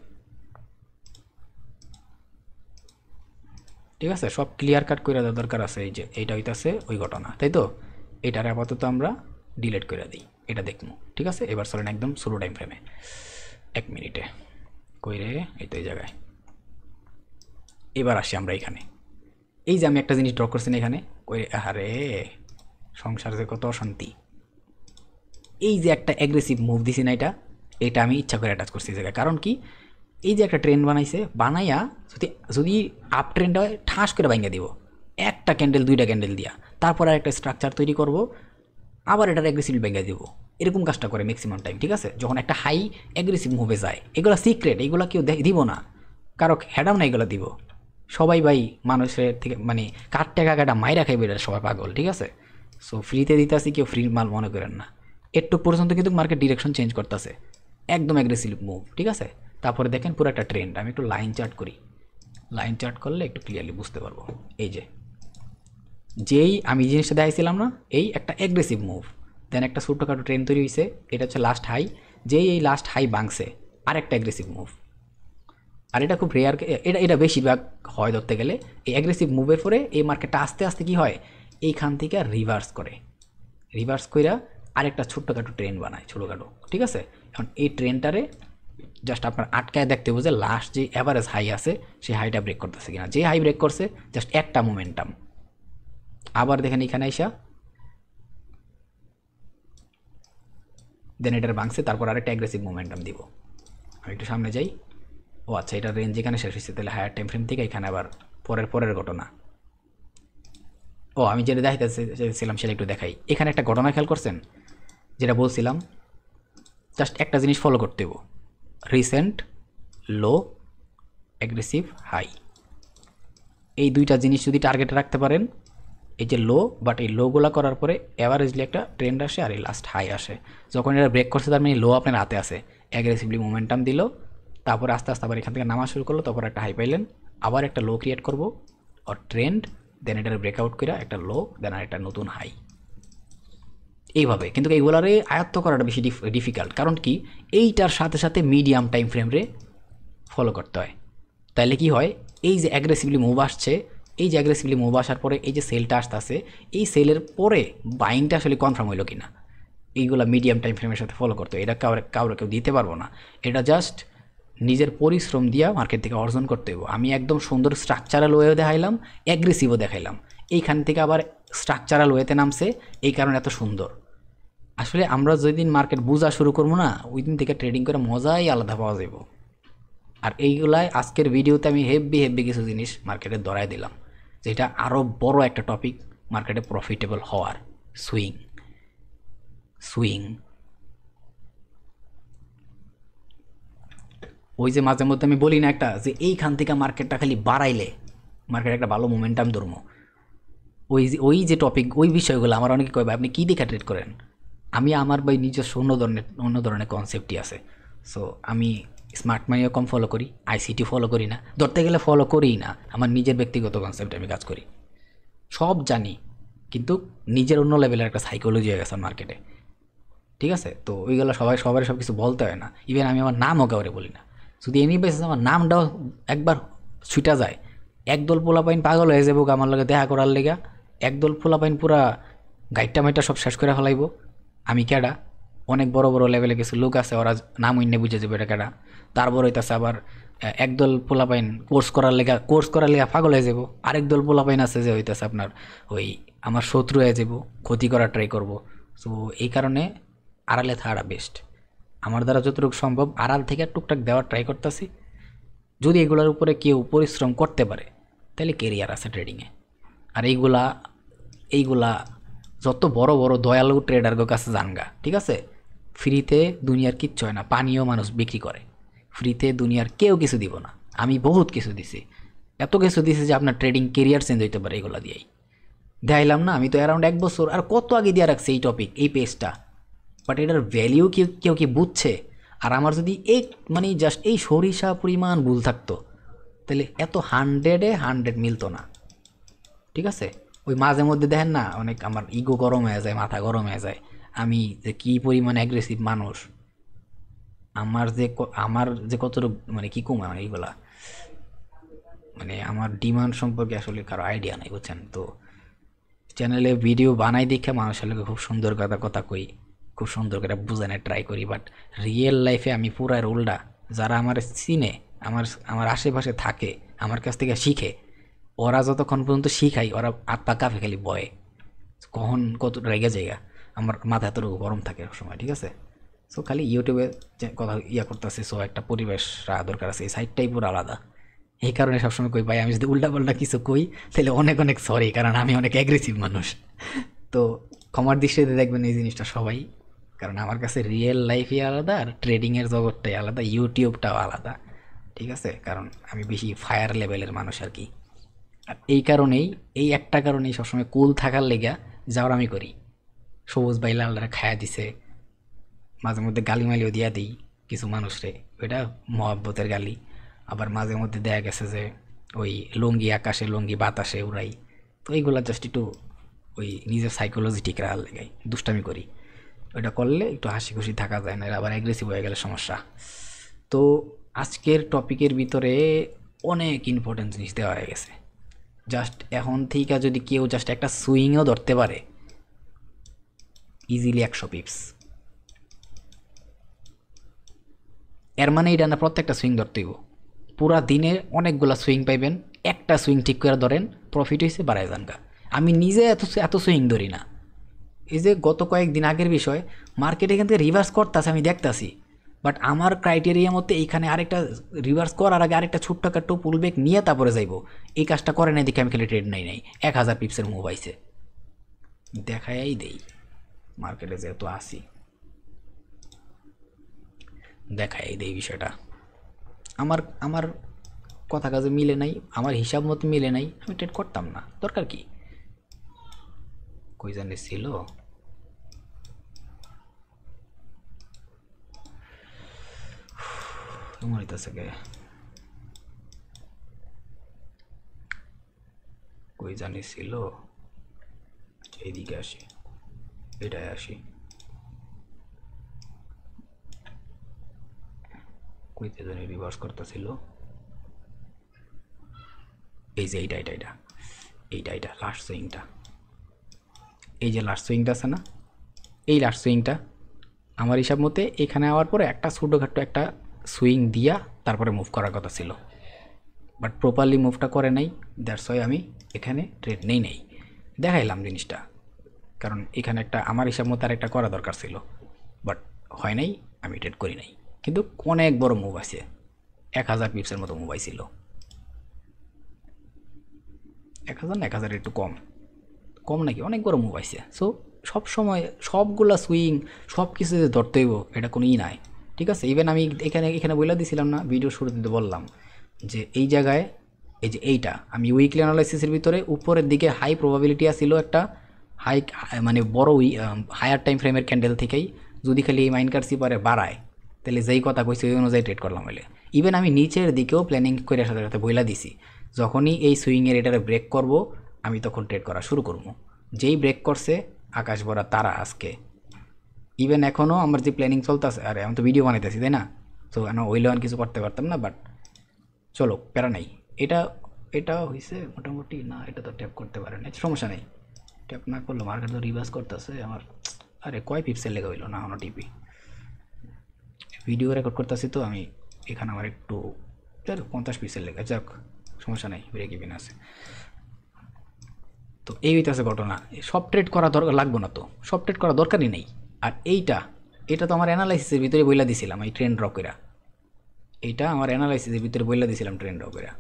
ঠিক আছে, সব ক্লিয়ার কাট করে দেওয়া দরকার আছে। এই যে এইটা হইতাছে ওই ঘটনা, তাই তো, এটার আপাতত আমরা ডিলিট করে দিই, এটা দেখবো, ঠিক আছে। এবার চলেন একদম শুরু টাইম ফ্রেমে, 1 মিনিটে কই রে, এই তো এই জায়গায়। এবার আসি আমরা এখানে, এই যে আমি একটা জিনিস ড্র করছি না এখানে, কই রে, আরে সংসার যে কত অশান্তি, এই যে একটা অ্যাগ্রেসিভ মুভ দিছি না, এটা আমি ইচ্ছা করে অ্যাটাচ করছি এই জায়গায়, কারণ কি, এই যে একটা ট্রেন্ড বানাইছে, বানাইয়া যদি আপ ট্রেন্ড হয় ঠাস করে ভাঙিয়ে দিব, একটা ক্যান্ডেল দুইটা ক্যান্ডেল দিয়া, তারপর আর একটা স্ট্রাকচার তৈরি করব, আবার এটার অ্যাগ্রেসিভ ভেঙে দিব, এরকম কাজটা করে ম্যাক্সিমাম টাইম, ঠিক আছে? যখন একটা হাই অ্যাগ্রেসিভ মুভে যায়, এগুলো সিক্রেট, এগুলো কেউ দিব না, কারো হেডাম না, এগুলো দিব সবাই ভাই মানুষের থেকে, মানে কার টাকা কাটা মাইরা খাইবে এটা সবাই পাগল, ঠিক আছে? সো ফ্রিতে দিতে আসি, কেউ ফ্রি মাল মনে করেন না। একটু পর্যন্ত কিন্তু মার্কেট ডিরেকশন চেঞ্জ করতেছে, একদম অ্যাগ্রেসিভ মুভ, ঠিক আছে? তারপরে দেখেন পুরো একটা ট্রেন্ড। আমি একটু লাইন চার্ট করি, লাইন চার্ট করলে একটু ক্লিয়ারলি বুঝতে পারবো। এই যে যেই আমি জিনিসটা দেখাইছিলাম না, এই একটা অ্যাগ্রেসিভ মুভ, দেন একটা ছোটোখাটো ট্রেন তৈরি হয়েছে, এটা হচ্ছে লাস্ট হাই, যেই এই লাস্ট হাই ভাঙছে আরেকটা অ্যাগ্রেসিভ মুভ। আর এটা খুব রেয়ার, এটা বেশিরভাগ হয় ধরতে গেলে। এই অ্যাগ্রেসিভ মুভের পরে এই মার্কেটটা আস্তে আস্তে কী হয়, এইখান থেকে রিভার্স করে, রিভার্স কইরা আরেকটা ছোট্টখাটো ট্রেন বানায়, ছোটোখাটো, ঠিক আছে? এখন এই ট্রেনটারে জাস্ট আপনার আটকায় দেখতে হবে যে লাস্ট যে অ্যাভারেজ হাই আছে সেই হাইটা ব্রেক করতেছে কিনা। যে হাই ব্রেক করছে জাস্ট একটা মোমেন্টাম, আবার দেখেন এখানে আইসা দেন এটার ভাঙছে, তারপর আরেকটা অ্যাগ্রেসিভ মোমেন্টাম দিব। আমি একটু সামনে যাই। ও আচ্ছা, এটা রেঞ্জ এখানে শেষ হয়েছে, তাহলে হায়ার টাইম ফ্রেম থেকে এখানে আবার পরের ঘটনা। ও আমি যেটা দেখাইতে চাইছিলাম সেটা একটু দেখাই। এখানে একটা ঘটনা খেয়াল করছেন, যেটা বলছিলাম, জাস্ট একটা জিনিস ফলো করতে হবো, রিসেন্ট লো, অ্যাগ্রেসিভ হাই, এই দুইটা জিনিস যদি টার্গেটে রাখতে পারেন, এই যে লো, বাট এই লোগুলো করার পরে অ্যাভারেজলি একটা ট্রেন্ড আসে আর এই লাস্ট হাই আসে। যখন এটা ব্রেক করছে তার মানে লো আপনার হাতে আসে, অ্যাগ্রেসিভলি মোমেন্টাম দিল, তারপরে আস্তে আস্তে আবার এখান থেকে নামা শুরু করলো, তারপর একটা হাই পাইলেন, আবার একটা লো ক্রিয়েট করবো আর ট্রেন্ড, দেন এটার ব্রেকআউট করে একটা লো, দেন আর একটা নতুন হাই, এইভাবে। কিন্তু এইগুলারে আয়ত্ত করাটা বেশি ডিফিকাল্ট, কারণ কি এইটার সাথে সাথে মিডিয়াম টাইম ফ্রেমরে ফলো করতে হয়। তাইলে কি হয়, এই যে অ্যাগ্রেসিভলি মুভ আসছে, এই যে অ্যাগ্রেসিভলি মুভ আসার পরে এই যে সেলটা আসতেছে, এই সেলের পরে বাইংটা আসলে কনফার্ম হইলো কিনা, এইগুলা মিডিয়াম টাইম ফ্রেমের সাথে ফলো করতে হয়। এটা কাউরে কেউ দিতে পারবো না, এটা জাস্ট নিজের পরিশ্রম দিয়া মার্কেট থেকে অর্জন করতে হইব। আমি একদম সুন্দর স্ট্রাকচারাল ওয়েও দেখাইলাম, অ্যাগ্রেসিভও দেখাইলাম, এইখান থেকে আবার স্ট্রাকচারাল ওয়েতে নামছে, এই কারণে এত সুন্দর। আসলে আমরা যেদিন মার্কেট বোঝা শুরু করবো না, ওই দিন থেকে ট্রেডিং করে মজাই আলাদা পাওয়া যাব। আর এইগুলাই আজকের ভিডিওতে আমি হেভি কিছু জিনিস মার্কেটে ধরাই দিলাম, যেটা আরও বড় একটা টপিক মার্কেটে প্রফিটেবল হওয়ার। সুইং, সুইং ওই যে মাঝে মধ্যে আমি বলি না একটা, যে এইখান থেকে মার্কেটটা খালি বাড়াইলে মার্কেট একটা ভালো মোমেন্টাম ধরবো, ওই যে টপিক, ওই বিষয়গুলো আমার অনেকে কয় ভাই আপনি কী দেখে ট্রেড করেন। আমি আমার ভাই নিজস্ব অন্য ধরনের কনসেপ্টই আছে। সো আমি স্মার্ট মানিও কম ফলো করি, আইসিটি ফলো করি না, ধরতে গেলে ফলো করিই না, আমার নিজের ব্যক্তিগত কনসেপ্টে আমি কাজ করি, সব জানি, কিন্তু নিজের অন্য লেভেলের একটা সাইকোলজি হয়ে গেছে মার্কেটে, ঠিক আছে? তো ওইগুলো সবার সব কিছু বলতে হয় না, ইভেন আমি আমার নামও কাউরে বলি না। যদি এমনি বেসিস আমার নামটাও একবার ছুটা যায়, একদল পোলাপাইন পাগল হয়ে যাবো আমার লগে দেখা করার লেগা, একদল পোলাপাইন পুরা গাইডটা মাইটা সব শেষ করে ফেলাইব। আমি কেডা, অনেক বড় বড় লেভেলে কিছু লোক আছে, ওরা নাম অন্য বুঝে যাবে এটা কেডা। তারপর হইতেছে আবার একদল পোলাপাইন কোর্স করার লেগা পাগল হয়ে যাব, আরেক দল পোলাপাইন আছে যে হইতেছে আপনার ওই আমার শত্রু হয়ে যাব, ক্ষতি করার ট্রাই করব। সো এই কারণে আড়ালে থাকাটা বেস্ট। আমার দ্বারা যতটুকু সম্ভব আড়াল থেকে টুকটাক দেওয়ার ট্রাই করতেছি। যদি এগুলোর উপরে কেউ পরিশ্রম করতে পারে তাহলে কেরিয়ার আছে ট্রেডিংয়ে। আর এইগুলা যত বড় বড় দয়ালু ট্রেডারদের কাছে জানগা, ঠিক আছে? ফ্রিতে দুনিয়ার কিচ্ছু হয় না, পানিও মানুষ বিক্রি করে, ফ্রিতে দুনিয়ার কেউ কিছু দিব না। আমি বহুত কিছু দিছি, এত কিছু দিছি যে আপনার ট্রেডিং কেরিয়ার চেঞ্জ হইতে পারে এগুলো দিয়েই। দেখাইলাম না, আমি তো অ্যারাউন্ড 1 বছর আর কত আগে দিয়ে রাখছি এই টপিক, এই পেজটা, বাট এটার ভ্যালিউ কেউ কি বুঝছে? আর আমার যদি মানে জাস্ট এই সরিষা পরিমাণ ভুল থাকতো তাহলে এত 100 মিলতো না, ঠিক আছে? ওই মাঝে মধ্যে দেখেন না, অনেক আমার ইগো গরম হয়ে যায়, মাথা গরম হয়ে যায়, আমি যে কী পরিমাণ অ্যাগ্রেসিভ মানুষ, আমার যে কতটুকু মানে কী কমা মানে এইগুলা, মানে আমার ডিমান্ড সম্পর্কে আসলে কারো আইডিয়া নাই, বুঝছেন? তো চ্যানেলে ভিডিও বানাই দেখে মানুষের লোকে খুব সুন্দর কথা কই, খুব সুন্দর করে বোঝানোর ট্রাই করি, বাট রিয়েল লাইফে আমি পুরা উল্টা। যারা আমার চিনে, আমার আশেপাশে থাকে, আমার কাছ থেকে শিখে, ওরা যতক্ষণ পর্যন্ত শিখাই ওরা আত্মা কাঁপে খালি বয়ে, কখন কত রেগে জায়গা, আমার মাথা এতটুকু গরম থাকে সময়, ঠিক আছে? সো খালি ইউটিউবে যে কথা করতেছে, সো একটা পরিবেশ রাখা দরকার আছে, এই সাইডটাই পুরো আলাদা। এই কারণে সবসময় কই ভাই আমি যদি উল্টাপাল্টা কিছু কই তাহলে অনেক সরি, কারণ আমি অনেক অ্যাগ্রেসিভ মানুষ। তো ক্ষমার দৃষ্টিতে দেখবেন এই জিনিসটা সবাই, কারণ আমার কাছে রিয়েল লাইফই আলাদা আর ট্রেডিংয়ের জগৎটাই আলাদা, ইউটিউবটাও আলাদা। ঠিক আছে, কারণ আমি বেশি ফায়ার লেভেলের মানুষ আর কি। আর এই কারণেই, এই একটা কারণেই সবসময় কুল থাকার লেগা যাওয়ার আমি করি। সবুজ ভাই লালরা খায়া দিছে, মাঝে মধ্যে গালিমালিও দিয়া দিই কিছু মানুষরে, ওইটা মহাব্বতের গালি। আবার মাঝে মধ্যে দেখা গেছে যে ওই লুঙ্গি আকাশে লুঙ্গি বাতাসে উড়াই, তো এইগুলা জাস্ট একটু ওই নিজের সাইকোলজি ঠিক রাখার লেগাই দুষ্টামি করি। ওইটা করলে একটু হাসি খুশি থাকা যায়, না আবার অ্যাগ্রেসিভ হয়ে গেলে সমস্যা। তো আজকের টপিকের ভিতরে অনেক ইম্পর্টেন্ট জিনিস দেওয়া হয়ে গেছে। জাস্ট এখন থেকে যদি কেউ জাস্ট একটা সুইংও ধরতে পারে, ইজিলি 100 পিপস। এর মানে এটা না প্রত্যেকটা সুইং ধরতে হইব, পুরা দিনে অনেকগুলা সুইং পাইবেন, একটা সুইং ঠিক করে ধরেন, প্রফিট হয়েছে বাড়ায় যানগা। আমি নিজে এত এত সুইং ধরি না। এই যে গত কয়েকদিন আগের বিষয়, মার্কেট এখান থেকে রিভার্স করতেছে আমি দেখতাছি, বাট আমার ক্রাইটেরিয়া মতে এইখানে আরেকটা রিভার্স করার আগে আরেকটা ছোট্টখাটো পুলব্যাক নিয়ে তারপরে যাইব, এই কাজটা করে নাই দেখে আমি খালি ট্রেড নাই 1000 পিপসের মুভ আইছে। দেখাই দেই মার্কেটে যেহেতু আসি, দেখাই দেই বিষয়টা। আমার আমার কথা কাজে মিলে নাই, আমার হিসাব মতো মিলে নাই, আমি ট্রেড করতাম না, দরকার কি। কই জানি ছিল, মরিতেছে গে, কই জানি ছিল। এইদিকে আসি, এটাই আসি, কইতে জানি রিভার্স করতেছিল। এই যে এইটা এইটা এইটা এইটা এইটা লাস্ট সুইংটা, এই যে লাস্ট সুইংটা আছে না, এই লাস্ট সুইংটা আমার হিসাব মতে এখানে আওয়ার পরে একটা ছোটোখাটো একটা সুইং দিয়া তারপরে মুভ করার কথা ছিল, বাট প্রপারলি মুভটা করে নাই। দ্যাটস ওয়াই আমি এখানে ট্রেড নেই দেখাইলাম জিনিসটা, কারণ এখানে একটা আমার হিসাব মতো আর একটা করা দরকার ছিল, বাট হয় নাই, আমি ট্রেড করি নাই। কিন্তু অনেক বড় মুভ আছে, 1000 পিপসের মতো মুভ আইছিল। 1000 না 1000 একটু কম, কম নাকি, অনেক বড় মুভ আইছে। সো সব সময় সবগুলা সুইং সব কিছু যে ধরতে হইব এটা কোনো নাই। ঠিক আছে, ইভেন আমি এখানে এখানে বলে দিছিলাম না, ভিডিও শুরুতে বললাম যে এই জায়গায় এই যে এইটা আমি উইকলি অ্যানালাইসিসের ভিতরে উপরের দিকে হাই প্রবাবিলিটি আসছিল একটা হাই, মানে বড় হায়ার টাইম ফ্রেমের ক্যান্ডেল থেকেই যদি খালি এই মাইন কার্সি পরে বাড়ায়, তাহলে যেই কথা কইছি ওই অনুযায়ী ট্রেড করলাম। হলে ইভেন আমি নিচের দিকেও প্ল্যানিং করে সাথে সাথে বইলা দিছি, যখনই এই সুইংয়ের এটারে ব্রেক করব আমি তখন ট্রেড করা শুরু করবো। যেই ব্রেক করছে আকাশ ভরা তারা আজকে, ইভেন এখনও আমার যে প্ল্যানিং চলতেছে, আরে আমি তো ভিডিও বানাইতেছি তাই না, তো ওইলে আর কিছু করতে পারতাম না, বাট চলো প্যারা নাই। এটা এটা হয়েছে মোটামুটি, না এটা তো ট্যাপ করতে পারে না, সমস্যা নেই, ট্যাপ না করলো মার্কেট তো রিভার্স করতেছে আমার। আরে কয় পিপসেল লেগে হইলো না এখনো টিপি, ভিডিও রেকর্ড করতেছি তো আমি, এখানে আমার একটু 50 পিক্সেল লেগে যাক, সমস্যা নেই, ব্রেক ইভেন আছে। তো এই হইতেছে ঘটনা, সব ট্রেড করা দরকার লাগবো না, তো সব ট্রেড করা দরকারই নেই। আর এটা তো আমার অ্যানালাইসিসের ভিতরে বইলা দিছিলাম, এই ট্রেন্ড রকেরা, এইটা আমার অ্যানালাইসিসের ভিতরে বইলা দিছিলাম ট্রেন্ড রকেরা।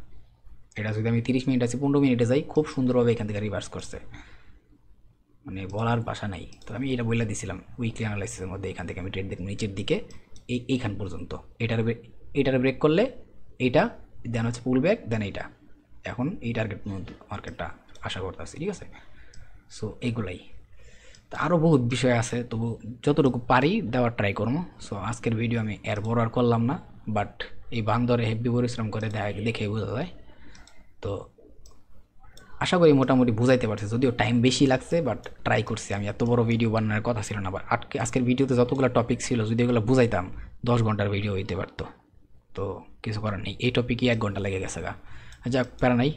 এটা যদি আমি 30 মিনিট আছি 15 মিনিটে যাই, খুব সুন্দরভাবে এখান থেকে রিভার্স করছে, মানে বলার ভাষা নাই। তো আমি এটা বইলা দিছিলাম উইকলি অ্যানালাইসিসের মধ্যে, এখান থেকে আমি ট্রেড দেখব নিচের দিকে এইখান পর্যন্ত, এটার ব্রেক করলে এইটা দেন হচ্ছে পুল ব্যাক, দেন এইটা এখন এই টার্গেট মার্কেটটা আশা করতেছি। ঠিক আছে, সো এইগুলাই, তো আরও বহুত বিষয় আছে, তবু যতটুকু পারি দেওয়ার ট্রাই করবো। সো আজকের ভিডিও আমি এর বড় আর করলাম না, বাট এই বান্দরে হেভি পরিশ্রম করে দেখে বোঝা যায়। তো আশা করি মোটামুটি বুঝাইতে পারছি, যদিও টাইম বেশি লাগছে, বাট ট্রাই করছি। আমি এত বড় ভিডিও বানানোর কথা ছিল না, বাট আজকের ভিডিওতে যতগুলো টপিক ছিল যদি এগুলো বুঝাইতাম 10 ঘন্টার ভিডিও হইতে পারতো। তো কিছু করার নেই, এই টপিকই 1 ঘন্টা লেগে গেছে গা, যাক প্যারা নাই,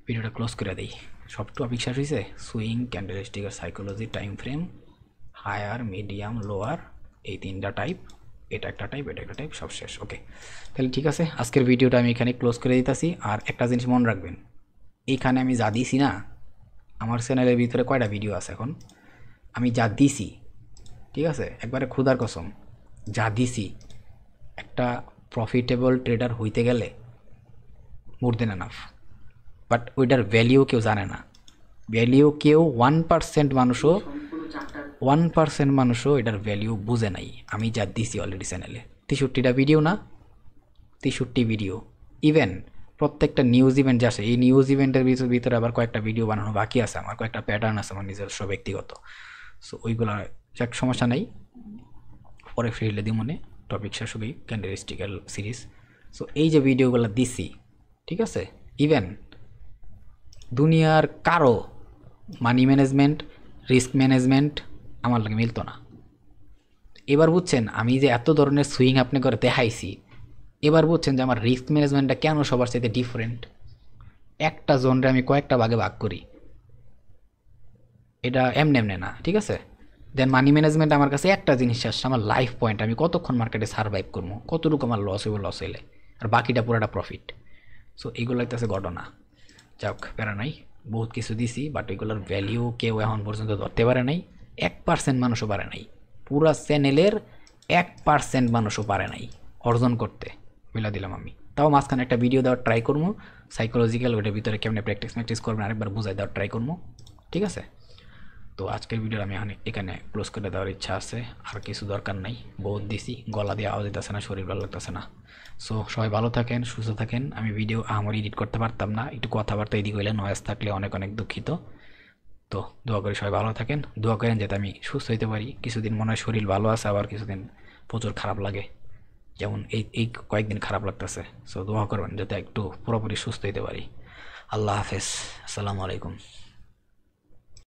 ভিডিওটা ক্লোজ করে দিই। সব টপিক শেষ হয়েছে, সুইং, ক্যান্ডেলস্টিকের psychology, time frame, higher, medium, lower, এই 3টা টাইপ, এটা একটা টাইপ, এটা একটা টাইপ, সব শেষ। ওকে, তাহলে ঠিক আছে, আজকের ভিডিওটা আমি এখানে ক্লোজ করে দিতেছি। আর একটা জিনিস মনে রাখবেন, এইখানে আমি যা দিছি না, আমার চ্যানেলের ভিতরে কয়টা ভিডিও আছে এখন, আমি যা দিছি, ঠিক আছে, একবারে ক্ষুধার কসম যা দিছি, একটা প্রফিটেবল ট্রেডার হইতে গেলে মোর দেন এনাফ, বাট ওইটার ভ্যালিউ কেউ জানে না। ভ্যালিউ কেউ 1% মানুষও 1% মানুষও এটার ভ্যালিউ বুঝে নাই। আমি যা দিছি অলরেডি চ্যানেলে 63টা ভিডিও না, 63 ভিডিও। ইভেন প্রত্যেকটা নিউজ ইভেন্ট যে আসে, এই নিউজ ইভেন্টের ভিতরে আবার কয়েকটা ভিডিও বানানো বাকি আছে আমার, কয়েকটা প্যাটার্ন আছে আমার নিজস্ব ব্যক্তিগত। সো ওইগুলো যাক সমস্যা নাই, পরে ফিরলে দিই মনে টপিক শেষ হবেই ক্যান্ডেলস্টিক্যাল সিরিজ। সো এই যে ভিডিওগুলো দিছি, ঠিক আছে, ইভেন দুনিয়ার কারো মানি ম্যানেজমেন্ট, রিস্ক ম্যানেজমেন্ট আমার লাগে মিলতো না। এবার বুঝছেন আমি যে এত ধরনের সুইং আপনি করে দেখাইছি, এবার বুঝছেন যে আমার রিস্ক ম্যানেজমেন্টটা কেন সবার সাথে ডিফারেন্ট। একটা জোনরে আমি কয়েকটা ভাগে ভাগ করি, এটা এমনি এমনি না, ঠিক আছে। দেন মানি ম্যানেজমেন্ট আমার কাছে একটা জিনিস আসছে, আমার লাইফ পয়েন্ট, আমি কতক্ষণ মার্কেটে সার্ভাইভ করবো, কতটুকু আমার লস হইব, লস হইলে, আর বাকিটা পুরোটা প্রফিট। সো এইগুলো লাগতেছে ঘটনা। যাক প্যারা নাই, বহুত কিছু দিছি, বাট এগুলোর ভ্যালিউ কেউ এখন পর্যন্ত ধরতে পারে নাই। 1% মানুষও পারে নাই, পুরা চ্যানেলের 1% মানুষও পারে নাই অর্জন করতে। মিলা দিলাম আমি, তাও মাঝখানে একটা ভিডিও দেওয়ার ট্রাই করবো সাইকোলজিক্যাল, ওইটার ভিতরে কেমনে প্র্যাকটিস করবেন আরেকবার বুঝাই দেওয়ার ট্রাই করবো, ঠিক আছে। তো আজকের ভিডিও আমি এখানে ক্লোজ করে দেওয়ার ইচ্ছা আছে, আর কিছু দরকার নাই, বহুত দিছি, গলা দিয়ে আওয়াজ দিতেছে না, শরীর ভালো লাগতেছে না। সো সবাই ভালো থাকেন, সুস্থ থাকেন। আমি ভিডিও আমার এডিট করতে পারতাম না, একটু কথাবার্তা এদিক হইলে নয়েজ থাকলে অনেক অনেক দুঃখিত। তো দোয়া করি সবাই ভালো থাকেন, দোয়া করেন যাতে আমি সুস্থ হইতে পারি। কিছুদিন মনে হয় শরীর ভালো আছে, আবার কিছুদিন প্রচুর খারাপ লাগে, যেমন এই এই কয়েকদিন খারাপ লাগতেছে। সো দোয়া করবেন যাতে একটু পুরোপুরি সুস্থ হইতে পারি। আল্লাহ হাফেজ, আসসালামু আলাইকুম।